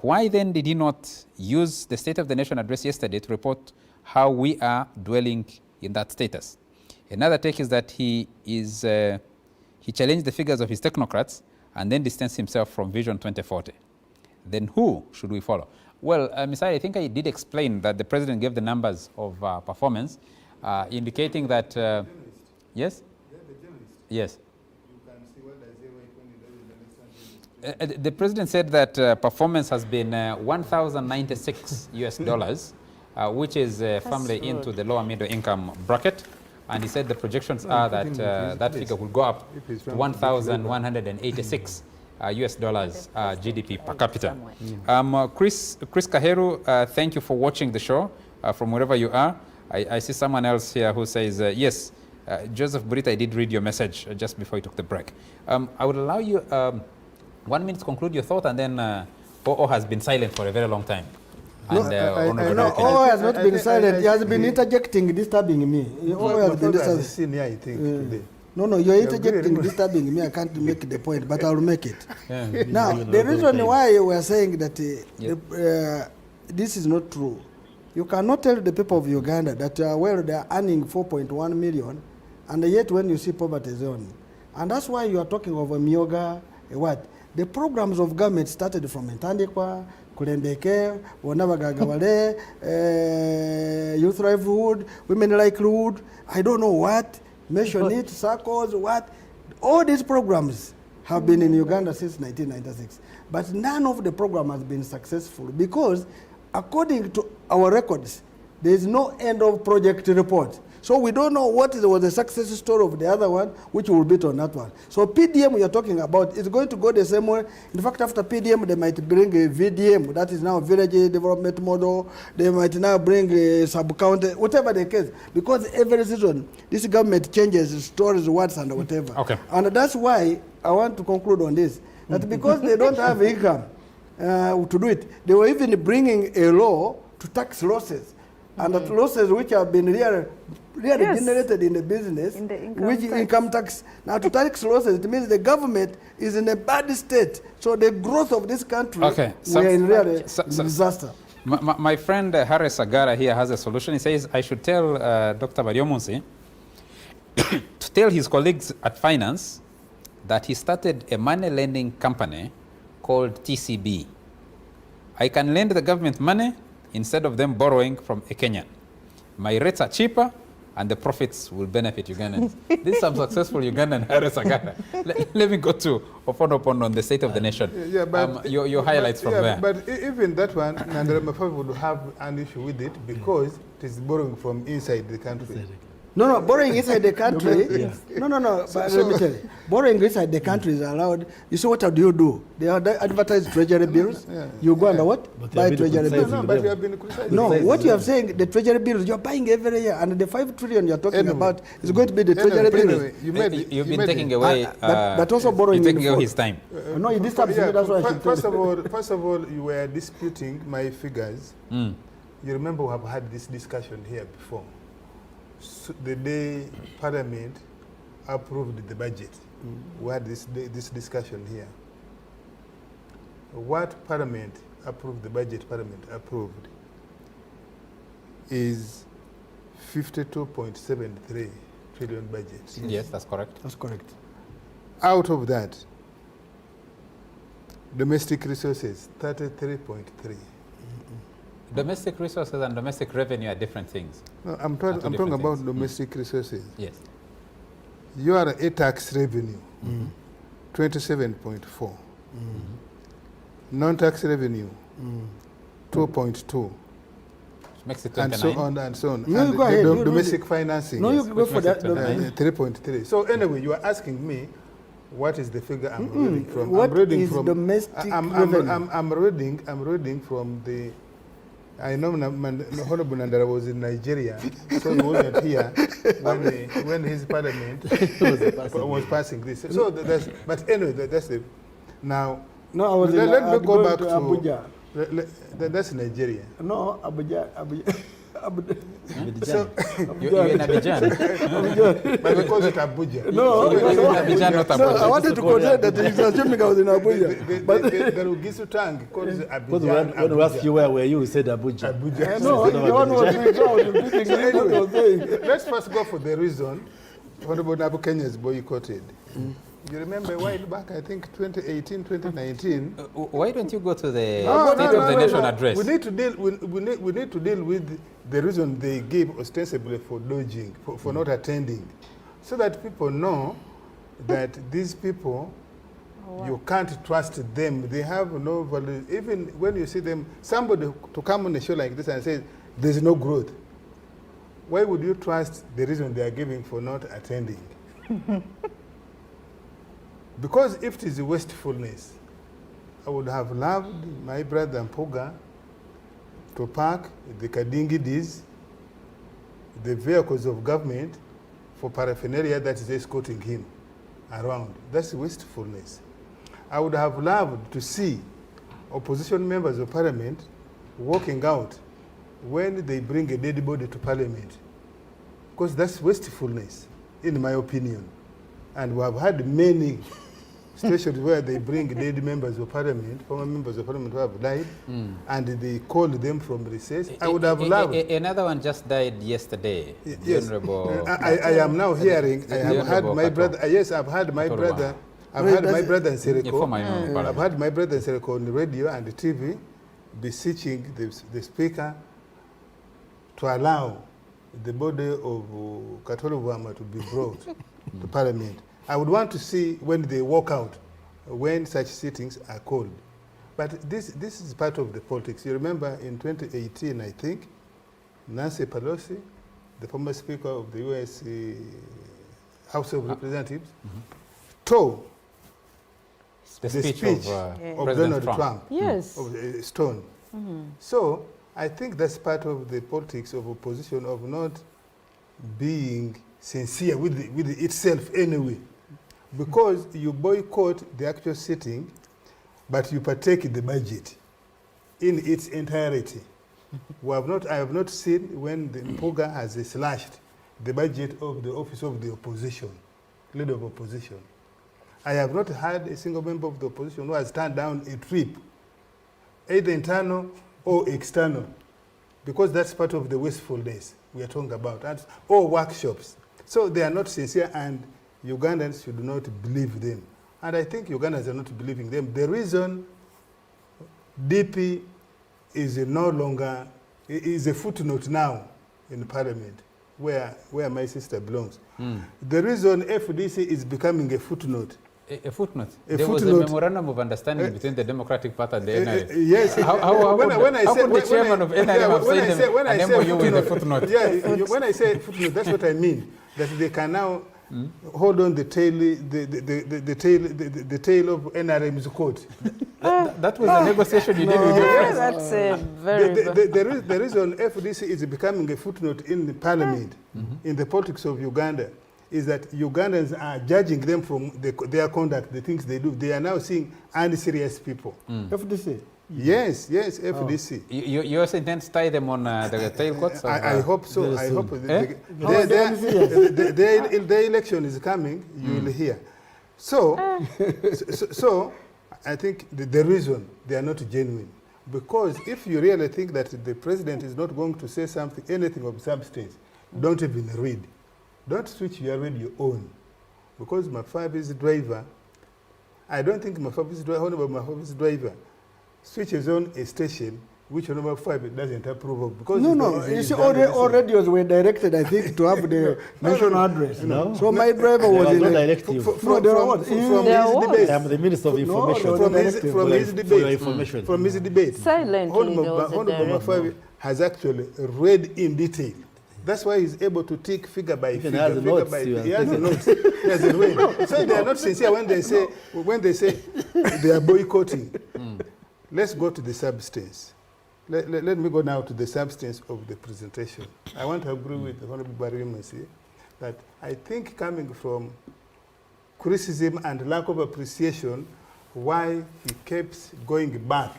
why then did he not use the State of the Nation address yesterday to report how we are dwelling in that status? Another take is that he challenged the figures of his technocrats and then distanced himself from Vision 2040. Then who should we follow? Well, Misai, I think I did explain that the president gave the numbers of performance, indicating that, yes? Yes. The president said that performance has been $1,096, which is firmly into the lower middle income bracket. And he said the projections are that that figure will go up to $1,186 GDP per capita. Chris Kaheru, thank you for watching the show from wherever you are. I see someone else here who says, yes, Joseph Burita, I did read your message just before you took the break. I would allow you 1 minute to conclude your thought, and then OO has been silent for a very long time.
No, OO has not been silent. He has been interjecting, disturbing me. OO has been disturbing.
I think, today.
No, you're interjecting, disturbing me. I can't make the point, but I'll make it. Now, the reason why we're saying that this is not true, you cannot tell the people of Uganda that they are earning 4.1 million, and yet when you see poverty zone, and that's why you are talking of a Myoga, what? The programs of government started from Ntandikwa, Kulembeke, Wonabagagawale, Youth Livelihood, Women Livelihood, I don't know what. Mention it, circles, what? All these programs have been in Uganda since 1996. But none of the program has been successful because according to our records, there is no end of project report. So we don't know what was the success story of the other one, which will beat on that one. So PDM we are talking about is going to go the same way. In fact, after PDM, they might bring a VDM, that is now Village Development Model. They might now bring a sub-county, whatever the case. Because every season, this government changes stories, words, and whatever.
Okay.
And that's why I want to conclude on this, that because they don't have income to do it, they were even bringing a law to tax losses. And that losses which have been really
Yes.
generated in the business,
In the income
which
tax.
income tax. Now to tax losses, it means the government is in a bad state. So the growth of this country,
Okay.
we are in real disaster.
My friend Harris Agara here has a solution. He says I should tell Dr. Baryomunsi to tell his colleagues at finance that he started a money lending company called TCB. I can lend the government money instead of them borrowing from a Kenyan. My rates are cheaper and the profits will benefit Ugandans. This is some successful Ugandan Harris Agara. Let me go to Opono on the state of the nation.
Yeah, but
your highlights from there.
But even that one, Nandera Mafavi would have an issue with it because it is borrowing from inside the country.
No, borrowing inside the country. No. But
So-
let me tell you, borrowing inside the country is allowed. You see, what do you do? They advertise treasury bills. You go under what? Buy treasury bills.
But you have been criticizing.
No, what you are saying, the treasury bills, you're buying every year, and the 5 trillion you're talking about is going to be the treasury bills.
You've been taking away.
But also borrowing.
You're taking away his time.
No, you disturbed me. That's why I should tell you.
First of all, you were disputing my figures. You remember we have had this discussion here before. So the day Parliament approved the budget, we had this discussion here. What Parliament approved, the budget Parliament approved, is 52.73 trillion budget.
Yes, that's correct.
That's correct.
Out of that, domestic resources, 33.3.
Domestic resources and domestic revenue are different things.
No, I'm talking about domestic resources.
Yes.
You are a tax revenue, 27.4. Non-tax revenue, 2.2.
Makes it
and
29.
so on and so on.
No,
and
you go ahead.
the domestic financing.
No, you go for that.
3.3. So anyway, you are asking me, what is the figure I'm reading from?
What
I'm reading
is
from
domestic
revenue? I'm reading from the. I know Hon.Brenda Nabukenya was in Nigeria, so he wasn't here when his parliament was passing this. So but anyway, that's it. Now,
no, I was
let me go back to
Abuja.
That's Nigeria.
No, Abuja.
So,
you're in Abidjan.
But because it's Abuja.
No,
you're in Abidjan, not Abuja.
No, I wanted to contend that he's assuming I was in Abuja.
But the Rugisu Tang calls Abidjan.
When we asked you where were you, you said Abuja.
Abuja.
No, the one was being proud in repeating what he was saying.
Let's first go for the reason Hon.Brenda Nabukenya is boycotted. You remember a while back, I think 2018, 2019.
Why don't you go to the
No,
State of the Nation address?
We need to deal. We need to deal with the reason they gave ostensibly for dodging, for not attending, so that people know that these people, you can't trust them. They have no value. Even when you see them, somebody to come on a show like this and say there's no growth. Why would you trust the reason they are giving for not attending? Because if it is wastefulness, I would have loved my brother Mpuga to park the Kadingidis, the vehicles of government, for paraphernalia that is escorting him around. That's wastefulness. I would have loved to see opposition members of parliament walking out when they bring a dead body to parliament, because that's wastefulness, in my opinion. And we have had many stations where they bring dead members of parliament, former members of parliament who have died, and they call them from recess. I would have loved.
Another one just died yesterday.
Yes. I am now hearing. I have had my brother. Yes, I've had my brother. I've had my brother in Sereko. I've had my brother in Sereko on the radio and the TV beseeching the speaker to allow the body of Katolo Wama to be brought to Parliament. I would want to see when they walk out, when such sittings are called. But this is part of the politics. You remember in 2018, I think, Nancy Pelosi, the former Speaker of the U.S. House of Representatives, tore the speech of Donald Trump,
yes,
of Stone. So I think that's part of the politics of opposition, of not being sincere with itself anyway, because you boycott the actual sitting, but you partake in the budget in its entirety. I have not seen when the Mpuga has slashed the budget of the Office of the Opposition, Leader of Opposition. I have not had a single member of the opposition who has turned down a trip, either internal or external, because that's part of the wastefulness we are talking about, or workshops. So they are not sincere, and Ugandans should not believe them. And I think Ugandans are not believing them. The reason DP is no longer, is a footnote now in Parliament, where my sister belongs. The reason FDC is becoming a footnote.
A footnote? There was a memorandum of understanding between the Democratic Party and the NRM.
Yes.
How could the chairman of NRM have signed an MOU with a footnote?
Yeah, when I say footnote, that's what I mean. That they can now hold on the tail of NRM's coat.
That was a negotiation you did with your friends.
That's a very...
The reason FDC is becoming a footnote in the Parliament, in the politics of Uganda, is that Ugandans are judging them from their conduct, the things they do. They are now seeing unserious people.
FDC?
Yes, FDC.
You also intend to tie them on the tail coats?
I hope so. I hope the election is coming, you will hear. So, so I think the reason they are not genuine, because if you really think that the president is not going to say something, anything of substance, don't even read. Don't switch your radio on, because my father's driver, I don't think my father's driver switches on a station which number 5 doesn't approve of. Because
all radios were directed, I think, to have the national address. No. So my driver was in
not directive.
From
the Minister of Information.
From his debate.
Silently,
Honorable has actually read in detail. That's why he's able to take figure by figure. He has the notes. He has the way. So they are not sincere when they say they are boycotting. Let's go to the substance. Let me go now to the substance of the presentation. I want to agree with Hon.Brenda Nabukenya that I think coming from criticism and lack of appreciation, why he keeps going back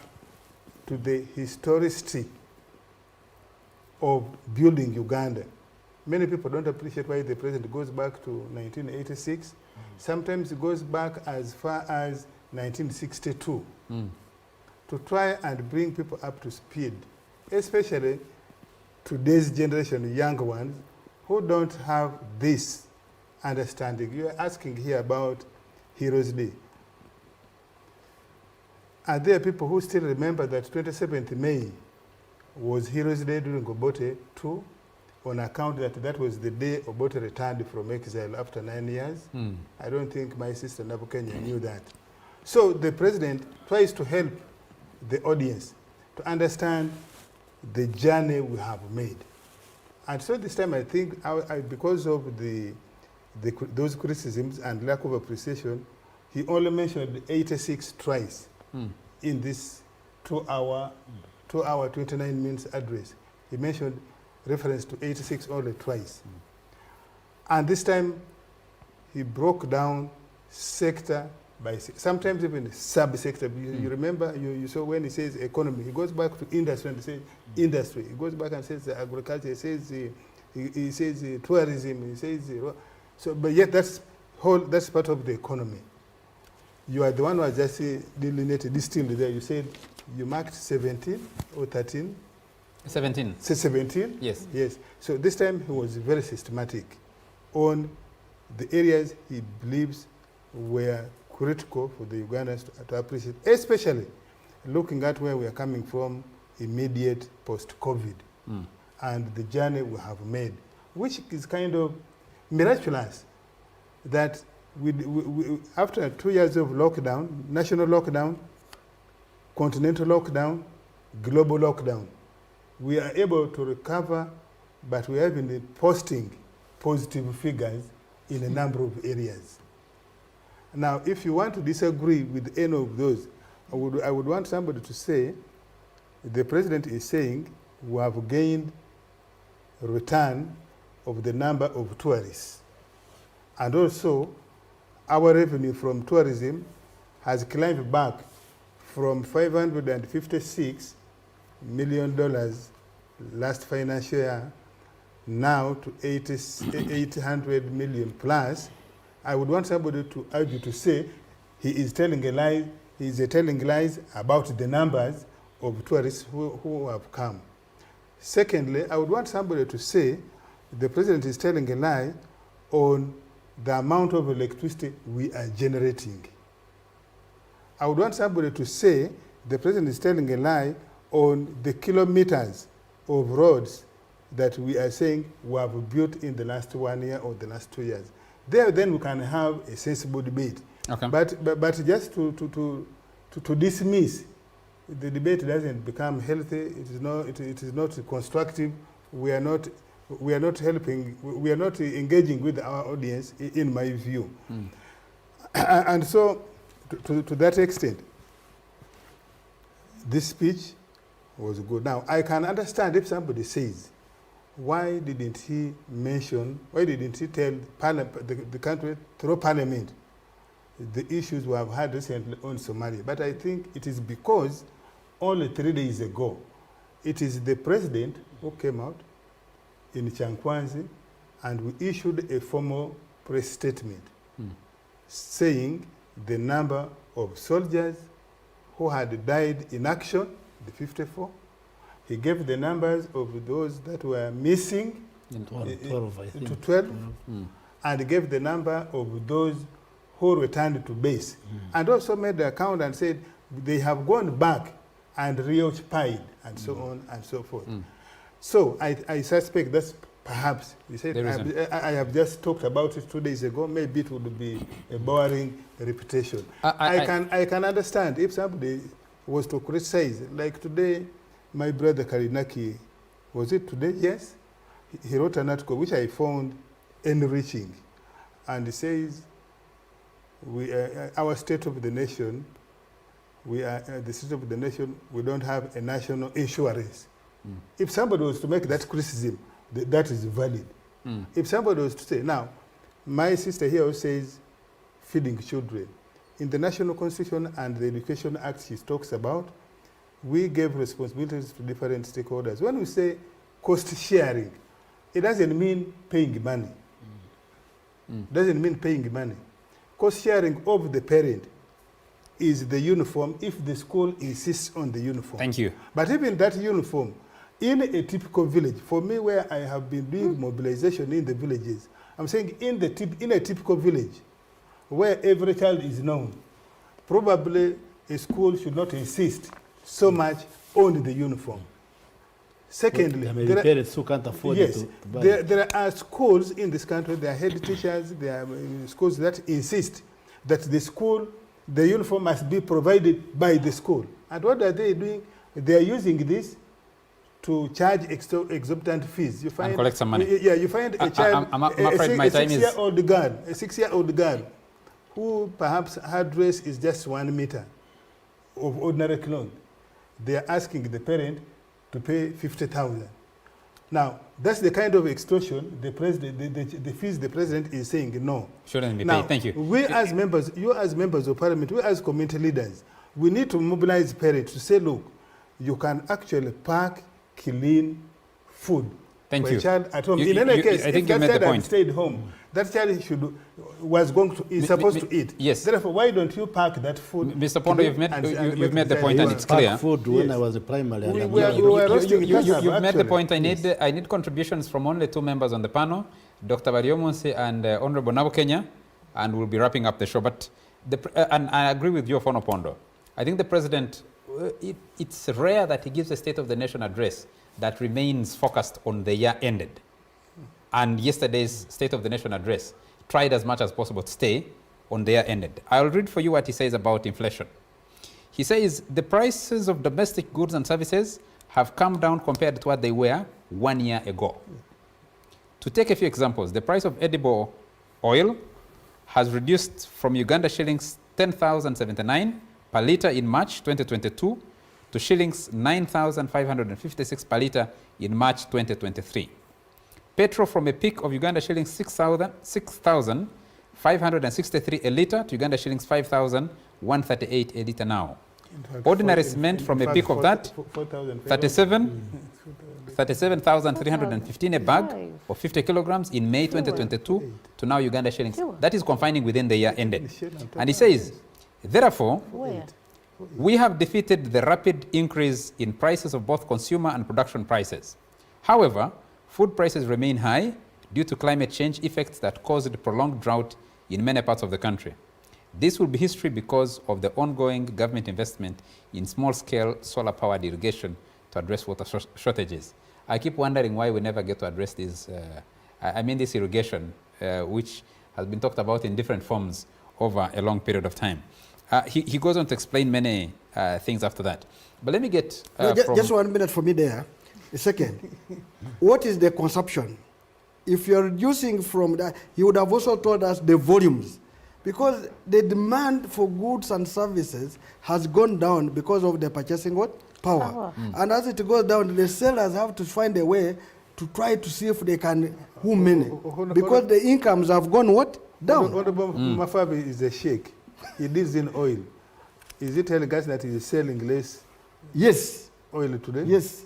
to the historicity of building Uganda. Many people don't appreciate why the president goes back to 1986. Sometimes it goes back as far as 1962 to try and bring people up to speed, especially today's generation, young ones, who don't have this understanding. You are asking here about Heroes Day. Are there people who still remember that 27th May was Heroes Day during Obote too, on account that was the day Obote returned from exile after 9 years? I don't think my sister Nabukenya knew that. So the president tries to help the audience to understand the journey we have made. And so this time I think, because of those criticisms and lack of appreciation, he only mentioned 86 twice in this 2 hour 29 minutes address. He mentioned reference to 86 only twice. And this time, he broke down sector by sector, sometimes even sub-sector. You remember, you saw when he says economy, he goes back to industry and says industry. He goes back and says agriculture, he says tourism, he says, so, but yet that's part of the economy. You are the one who has just delineated, distilled there. You said you marked 17 or 13?
17.
17?
Yes.
Yes. So this time he was very systematic on the areas he believes were critical for the Ugandans to appreciate, especially looking at where we are coming from immediate post-COVID. and the journey we have made, which is kind of miraculous that after 2 years of lockdown, national lockdown, continental lockdown, global lockdown, we are able to recover, but we have been posting positive figures in a number of areas. Now, if you want to disagree with any of those, I would want somebody to say, the president is saying we have gained a return of the number of tourists. And also, our revenue from tourism has climbed back from $556 million last financial year now to 800 million plus. I would want somebody to argue to say he is telling a lie, he is telling lies about the numbers of tourists who have come. Secondly, I would want somebody to say the president is telling a lie on the amount of electricity we are generating. I would want somebody to say the president is telling a lie on the kilometers of roads that we are saying we have built in the last 1 year or the last 2 years. There, then we can have a sensible debate. Okay. But just to dismiss, the debate doesn't become healthy. It is not constructive. We are not helping. We are not engaging with our audience, in my view. And so, to that extent, this speech was good. Now, I can understand if somebody says, why didn't he tell the country through parliament the issues we have had recently on Somalia? But I think it is because only 3 days ago, it is the president who came out in Chankwanzi and we issued a formal press statement saying the number of soldiers who had died in action, the 54. He gave the numbers of those that were missing, 12, I think. To 12, and he gave the number of those who returned to base. And also made the account and said they have gone back and reoccupied, and so on and so forth. So I suspect that's perhaps, you said, I have just talked about it 2 days ago, maybe it would be a boring repetition. I can understand if somebody was to criticize, like today, my brother Karinaki, was it today? Yes. He wrote an article which I found enriching. And he says, our state of the nation, the state of the nation, we don't have a national insurance. If somebody was to make that criticism, that is valid. If somebody was to say, now, my sister here says feeding children. In the National Constitution and the Education Act she talks about, we gave responsibilities to different stakeholders. When we say cost sharing, it doesn't mean paying money. Doesn't mean paying money. Cost sharing of the parent is the uniform if the school insists on the uniform.
Thank you.
But even that uniform, in a typical village, for me where I have been doing mobilization in the villages, I'm saying in a typical village, where every child is known, probably a school should not insist so much on the uniform. Secondly,
parents who can't afford
yes,
to
there are schools in this country, there are head teachers, there are schools that insist that the uniform must be provided by the school. And what are they doing? They are using this to charge exorbitant fees. You find,
and collect some money.
Yeah, you find a child,
I'm afraid my time is...
a 6-year-old girl who perhaps her dress is just 1 meter of ordinary cloth. They are asking the parent to pay 50,000. Now, that's the kind of extortion the fees the president is saying no.
Shouldn't be paid. Thank you.
We as members, you as members of parliament, we as community leaders, we need to mobilize parents to say, look, you can actually pack clean food
Thank
for
you.
a child at home.
In
any case,
I think
if
you
that
made the
child
point.
had stayed home, that child is supposed to eat.
Yes.
Therefore, why don't you pack that food?
Mr. Pondo, you've made the point and it's clear.
Food when I was a primary.
You've made the point. I need contributions from only 2 members on the panel, Dr. Bariomunsi and Hon.Brenda Nabukenya, and we'll be wrapping up the show. But and I agree with you, Hon. Pondo. I think the president, it's rare that he gives a State of the Nation address that remains focused on the year ended. And yesterday's State of the Nation address tried as much as possible to stay on the year ended. I'll read for you what he says about inflation. He says the prices of domestic goods and services have come down compared to what they were 1 year ago. To take a few examples, the price of edible oil has reduced from Uganda shillings 10,079 per litre in March 2022 to shillings 9,556 per litre in March 2023. Petrol from a peak of Uganda shillings 6,563 a litre to Uganda shillings 5,138 a litre now. Ordinary cement from a peak of that 37,315 a bag of 50 kilograms in May 2022 to now Uganda shillings. That is confining within the year ended. And he says, therefore, we have defeated the rapid increase in prices of both consumer and production prices. However, food prices remain high due to climate change effects that caused prolonged drought in many parts of the country. This will be history because of the ongoing government investment in small-scale solar-powered irrigation to address water shortages. I keep wondering why we never get to address this. This irrigation, which has been talked about in different forms over a long period of time. He goes on to explain many things after that. But let me get
just 1 minute for me there. A second. What is the consumption? If you're reducing from that, he would have also told us the volumes. Because the demand for goods and services has gone down because of the purchasing power. And as it goes down, the sellers have to find a way to try to see if they can because the incomes have gone down.
Mafabi is a sheikh. He lives in oil. Is it telling us that he is selling less?
Yes.
Oil today?
Yes.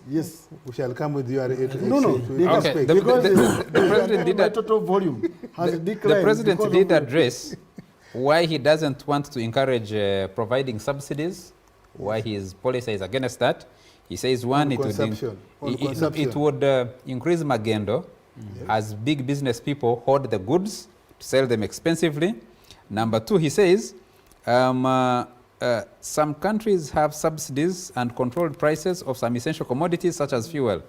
We shall come with you.
No.
Okay. The president did that.
Total volume has declined.
The president did address why he doesn't want to encourage providing subsidies, why his policy is against that. He says, one, it would increase magendo as big business people hoard the goods to sell them expensively. Number two, he says, some countries have subsidies and controlled prices of some essential commodities such as fuel,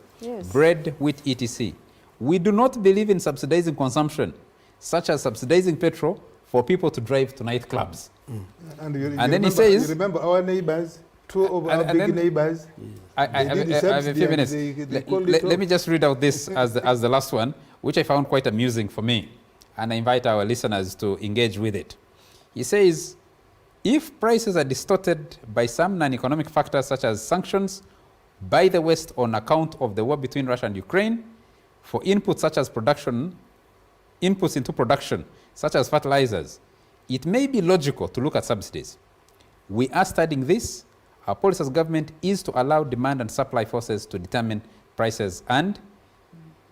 bread, wheat, etc. We do not believe in subsidizing consumption, such as subsidizing petrol for people to drive to nightclubs.
And
then he says,
you remember our neighbors, two of our big neighbors.
I have a few minutes. Let me just read out this as the last one, which I found quite amusing for me. And I invite our listeners to engage with it. He says, if prices are distorted by some non-economic factors such as sanctions by the West on account of the war between Russia and Ukraine, for inputs such as inputs into production, such as fertilizers, it may be logical to look at subsidies. We are studying this. Our policy as government is to allow demand and supply forces to determine prices and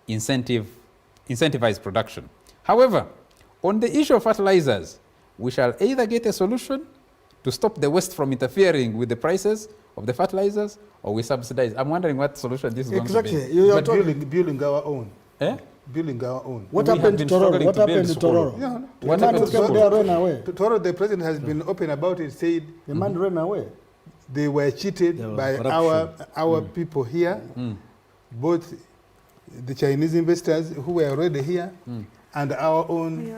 incentivize production. However, on the issue of fertilizers, we shall either get a solution to stop the West from interfering with the prices of the fertilizers, or we subsidize. I'm wondering what solution this is going to be.
Exactly. Building our own. Building our own.
What happened to Tororo? What happened to Tororo?
What happened to Tororo? Tororo, the president has been open about it, said
the man ran away.
They were cheated by our people here, both the Chinese investors who were already here, and our own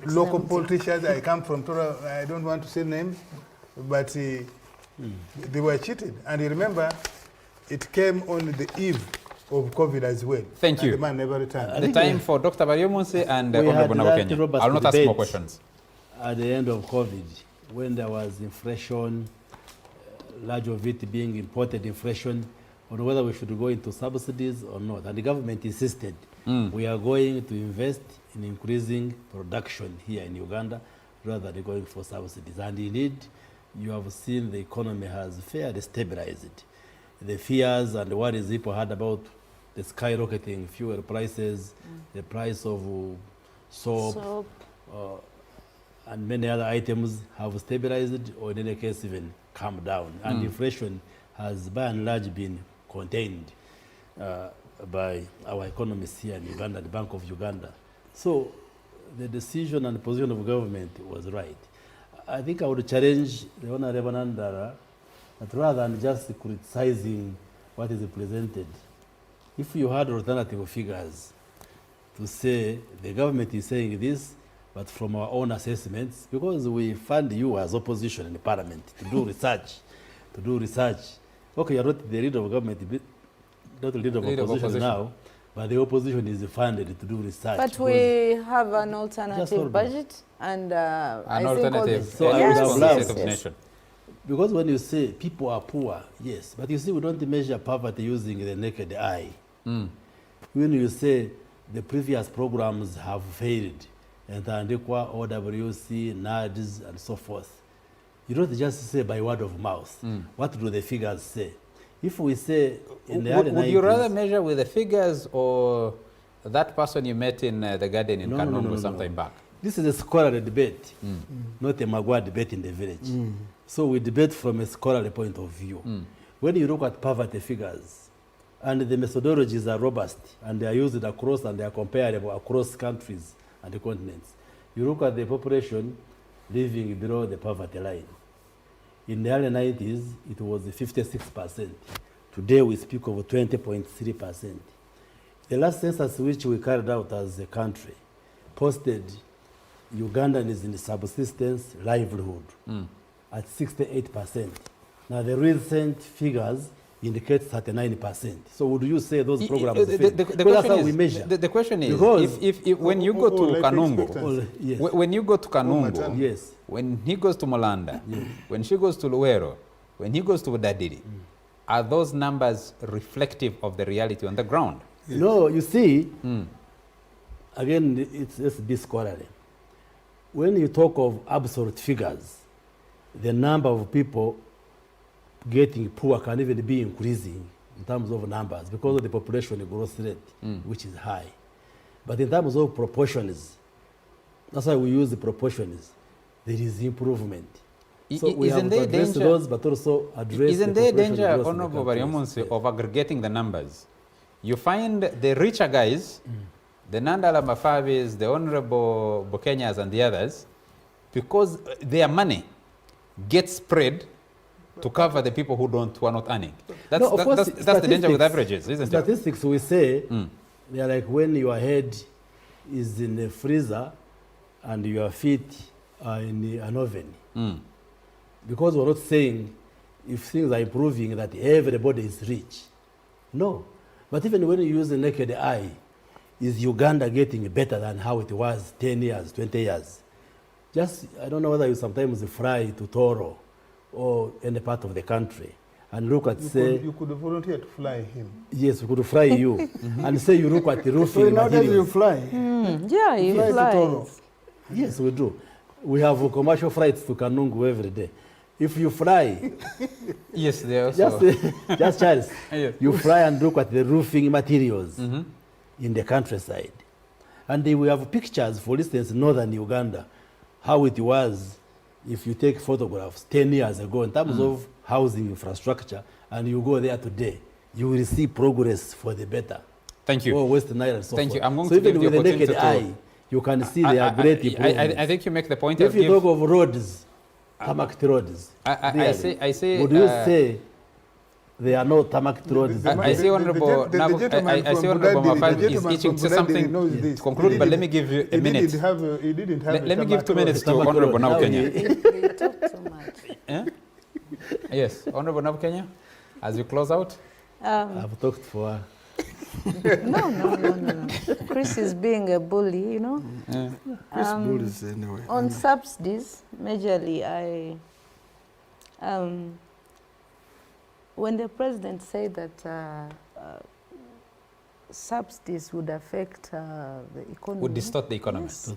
local politicians. I come from Tororo, I don't want to say names, but they were cheated. And you remember, it came on the eve of COVID as well.
Thank you.
And the man never returned.
The time for Dr. Baryomunsi and Hon.Brenda Nabukenya. I'll not ask more questions.
At the end of COVID, when there was inflation, large of it being imported inflation, on whether we should go into subsidies or not. And the government insisted we are going to invest in increasing production here in Uganda rather than going for subsidies. And indeed, you have seen the economy has fairly stabilized. The fears and the worries people had about the skyrocketing fuel prices, the price of soap. And many other items have stabilized or in any case even come down. And inflation has by and large been contained by our economists here in Uganda, the Bank of Uganda. So the decision and position of government was right. I think I would challenge the Honorable Nandara that rather than just criticizing what is presented, If you had alternative figures to say the government is saying this, but from our own assessments, because we fund you as opposition in the parliament to do research, Okay, you're not the leader of government, not the leader of opposition now, but the opposition is funded to do research.
But we have an alternative budget and
an alternative
yes. Because when you say people are poor, yes, but you see, we don't measure poverty using the naked eye. When you say the previous programs have failed, and Andikwa, OWC, NADS, and so forth, you don't just say by word of mouth. What do the figures say? If we say in the early 90s... Would you
rather measure with the figures or that person you met in the garden in Kanungu sometime back?
This is a scholarly debate, not a Magua debate in the village. So we debate from a scholarly point of view. When you look at poverty figures, and the methodologies are robust, and they are used across, and they are comparable across countries and the continents, you look at the population living below the poverty line. In the early 90s, it was 56%. Today, we speak of 20.3%. The last census which we carried out as a country posted Ugandans in subsistence livelihood at 68%. Now, the recent figures indicate 39%. So would you say those programs fail? That's how we measure.
The question is, if when you go to Kanungu, when you go to Kanungu,
yes,
when he goes to Molanda, when she goes to Luero, when he goes to Dadiri, are those numbers reflective of the reality on the ground?
No, you see, again, it's this scholarly. When you talk of absolute figures, the number of people getting poor can even be increasing in terms of numbers because of the population growth rate, which is high. But in terms of proportions, that's why we use the proportions. There is improvement. So we have to address those, but also address
Isn't there danger, Honorable Bariomunsi, of aggregating the numbers? You find the richer guys, the Nandala Mafavis, the Honorable Bukenyas and the others, because their money gets spread to cover the people who are not earning. That's the danger with averages, isn't it?
Statistics, we say, they are like when your head is in a freezer and your feet are in an oven. Because we're not saying if things are improving that everybody is rich. No. But even when you use the naked eye, is Uganda getting better than how it was 10 years, 20 years? Just, I don't know whether you sometimes fly to Toro or any part of the country and look at,
you could volunteer to fly him.
Yes, we could fly you. And say you look at the roofing
So nowadays you fly?
Yeah, you fly.
Yes, we do. We have commercial flights to Kanungu every day. If you fly,
yes, they also.
Just Charles, you fly and look at the roofing materials in the countryside. And we have pictures, for instance, northern Uganda, how it was if you take photographs 10 years ago in terms of housing infrastructure, and you go there today, you will see progress for the better.
Thank you.
Or Western Nile and so
Thank
forth.
you. I'm going
so
to give
even with the naked eye, you can see there are great improvements.
I think you make the point.
If you talk of roads, tarmac roads,
I say.
Would you say there are no tarmac roads?
I see Honorable Mafal is itching to something to conclude, but let me give you a minute.
He didn't have
let me give 2 minutes to Honorable Nabukenya.
You talk too much.
Yes, Honorable Nabukenya, as you close out.
I've talked for
No. Chris is being a bully, you know.
Chris bullies anyway.
On subsidies, majorly, when the president said that subsidies would affect the economy.
Would distort the economy.
Yes.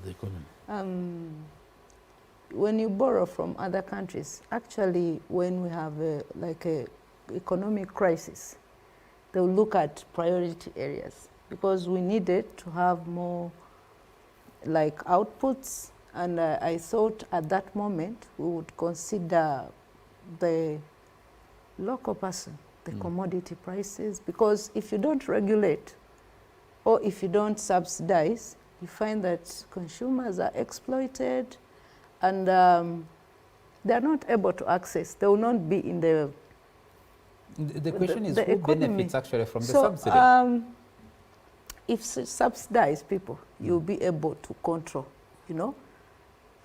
When you borrow from other countries, actually, when we have a economic crisis, they'll look at priority areas because we needed to have more outputs, and I thought at that moment we would consider the local person, the commodity prices, because if you don't regulate or if you don't subsidize, you find that consumers are exploited and they're not able to access. They will not be in the
The question is
the
who
economy.
benefits actually from the
So,
subsidy?
If subsidize people, you'll be able to control,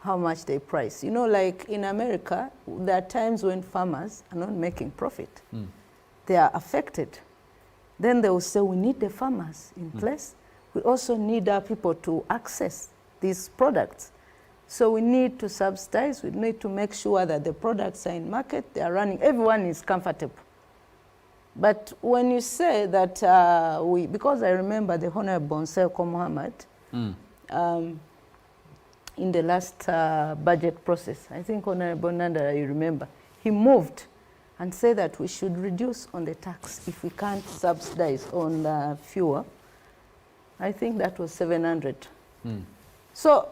how much they price. Like in America, there are times when farmers are not making profit. They are affected. Then they will say, we need the farmers in place. We also need our people to access these products. So we need to subsidize. We need to make sure that the products are in market, they are running, everyone is comfortable. But when you say that because I remember the Hon.Brenda Nabukenya in the last budget process, I think Hon.Brenda Nabukenya, you remember, he moved and said that we should reduce on the tax if we can't subsidize on fuel. I think that was 700. So,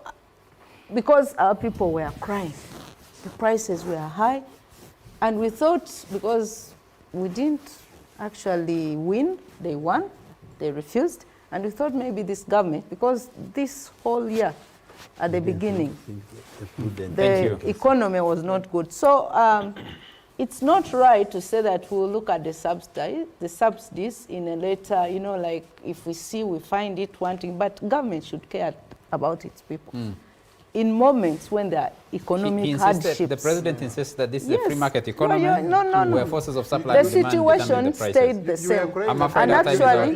because our people were crying, the prices were high, and we thought because we didn't actually win, they won, they refused, and we thought maybe this government, because this whole year at the beginning, the economy was not good. So it's not right to say that we'll look at the subsidies in a later, like if we find it wanting, but government should care about its people. In moments when there are economic hardships.
The president insists that this is a free market economy where forces of supply
the
and demand
situation stayed the same.
I'm afraid
and actually,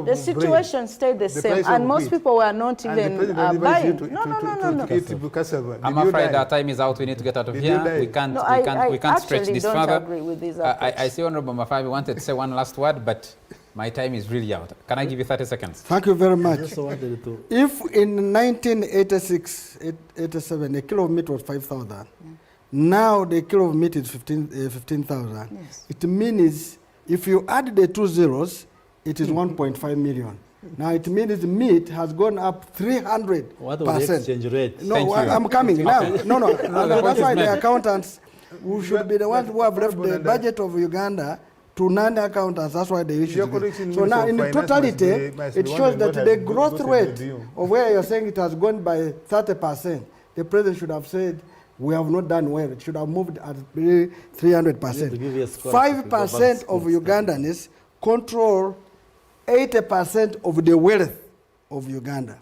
the
situation stayed the same, and most people were not even buying.
I'm afraid our time is out. We need to get out of here. We can't stretch this further.
Agree with this
I see Honorable Mafabi wanted to say one last word, but my time is really out. Can I give you 30 seconds?
Thank you very much. If in 1986, 87, a kilo of meat was 5,000, now the kilo of meat is 15,000.
Yes.
It means if you add the 2 zeros, it is 1.5 million. Now it means meat has gone up 300%.
What was the exchange rate?
No, I'm coming now. No. That's why the accountants who should be the ones who have left the budget of Uganda to non-accountants. That's why they issue it. So now in totality, it shows that the growth rate of where you're saying it has gone by 30%, the president should have said, we have not done well. It should have moved at 300%. 5% of Ugandans control 80% of the wealth of Uganda.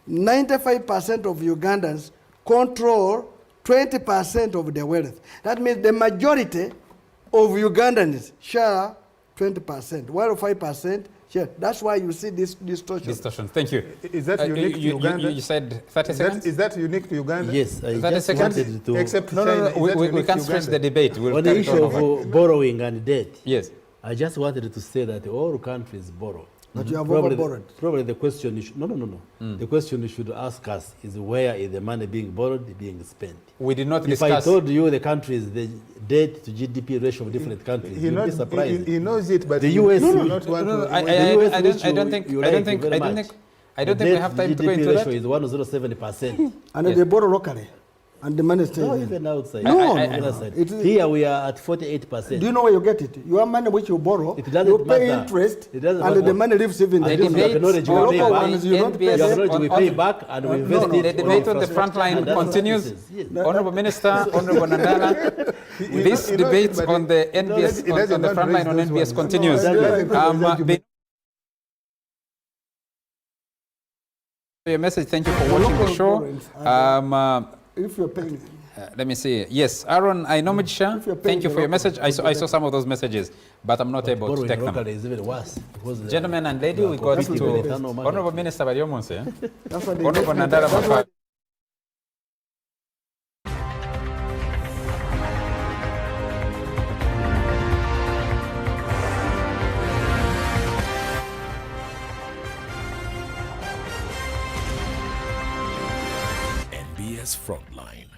95% of Ugandans control 20% of the wealth. That means the majority of Ugandans share 20%, while 5% share. That's why you see this distortion.
Thank you.
Is that unique to Uganda?
You said 30 seconds?
Is that unique to Uganda?
Yes, I
30
just
seconds?
wanted to...
Except
No, we can't stretch the debate. We'll
on the issue of borrowing and debt,
yes,
I just wanted to say that all countries borrow.
But you have overborrowed.
Probably the question you should, The question you should ask us is where is the money being borrowed, being spent?
We did not
discuss. If I told you the countries, the debt to GDP ratio of different countries, you'll be surprised.
He knows it, but
the US
will not want to.
I don't think we have time to go into that.
The ratio is 107%.
And they borrow locally. And the money stays
no,
there.
even outside.
No,
Here we are at 48%.
Do you know where you get it? Your money which you borrow,
you pay
interest, and the money lives even there.
You pay back, and we invest it.
The debate on the front line continues. Honorable Minister, Honorable Nandala, this debate on the NBS, on the front line on NBS continues. Your message, thank you for watching the show.
If you're paying,
let me see. Yes, Aaron Ainomidisha, thank you for your message. I saw some of those messages, but I'm not able to take them.
Is even worse
Gentlemen and lady, we got to Honorable Minister Bariomonse. Honorable Nandala Mafabi.
Frontline.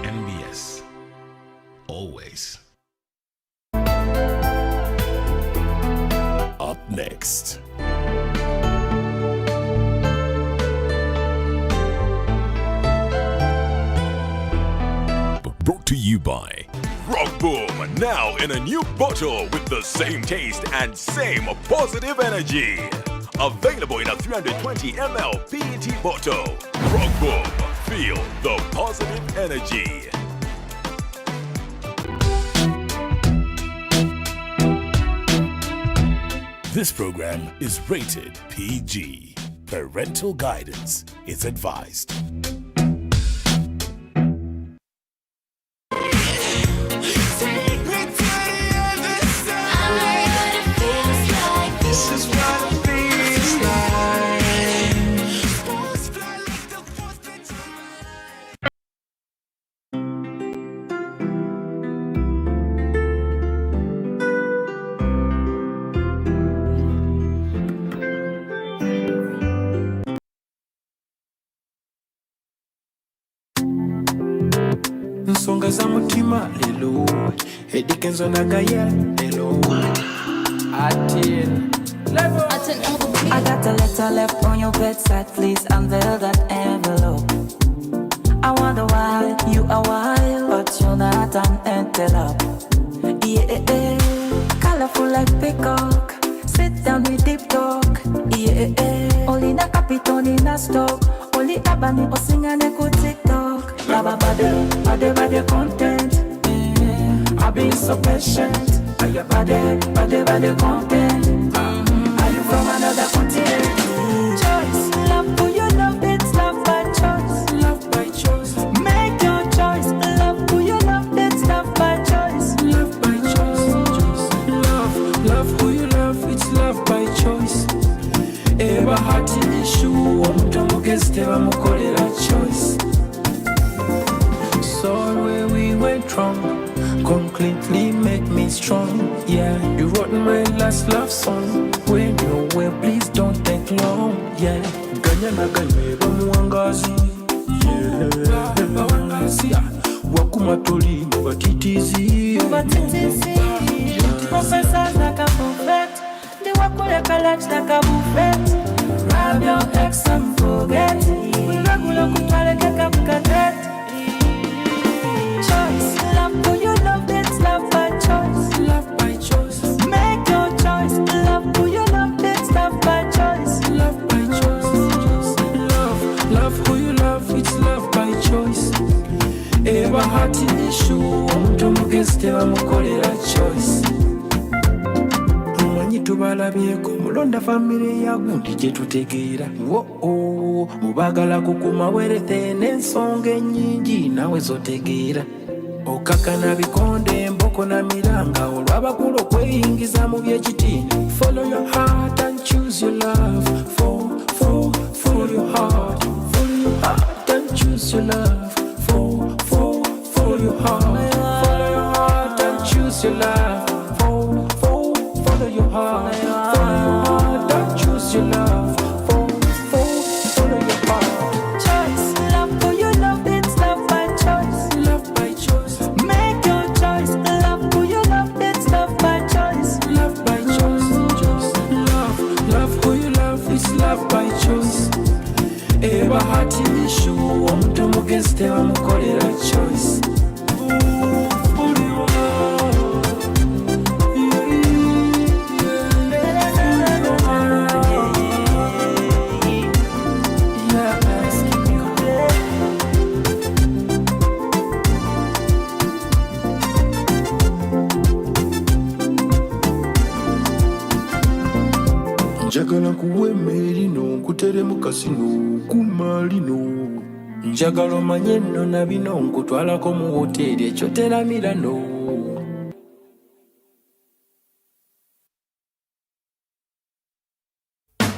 NBS. Always. Up next.
brought to you by Rock Boom, now in a new bottle with the same taste and same positive energy. Available in a 320 ml PET bottle. Rock Boom, feel the positive energy.
This program is rated PG. Parental guidance is advised.
Nsonga za mutima lelo Edikenzo na gaya lelo Atin
I got a letter left on your bedside. Please unveil that envelope. I wonder why you are wild, but you're not an antelope. Yeah, colorful like peacock. Sit down with deep talk. Yeah, only na capital in a stock. Only abani osingane ku TikTok. Lava bade content. I've been so patient. Are you bade content? Are you from another continent? Choice, love who you love, it's love by choice. Love by choice. Make your choice. Love who you love, it's love by choice.
Love by choice. Love who you love, it's love by choice. Eba hati issue, omuntu mugezi tebamukolera choice. Sorry where we went wrong. Completely make me strong. Yeah, you wrote my last love song. When you're away, please don't take long. Yeah, ganya na ganya bamuwangazi. Yeah, bamuwangazi. Wakuma toli mubatitizi.
Professors like a buffet. They walk with a college like a buffet. Grab your ex and forget. Regular kutwale keka bukatet. Choice, love who you love, it's love by choice.
Love by choice.
Make your choice. Love who you love, it's love by choice.
Love by choice. Love who you love, it's love by choice. Eba hati issue, omuntu mugezi tebamukolera choice. Omanyi tubalabyeko mulonda famire ya gundi gye tutegeera. Mubagala kukuma werethe n'ensonga ennyingi nawe zotegeera. Okakana bikonde emboko na miranga olw'abakulu okweyingiza mu by'ekitiini. Follow your heart and choose your love. Follow your heart. Follow your heart and choose your love. Follow your heart. Follow your heart and choose your love. Follow your heart. Follow your heart and choose your love. Follow your heart.
Choice, love who you love, it's love by choice.
Love by choice.
Make your choice. Love who you love, it's love by choice.
Love by choice. Love who you love, it's love by choice. Eba hati issue, omuntu mugezi tebamukolera choice. Njagala kuwa emmere lino nkutere mu kasino kuma lino. Njagala omanye nno na bino nkutwalako mu woteeri ekyo teramira no.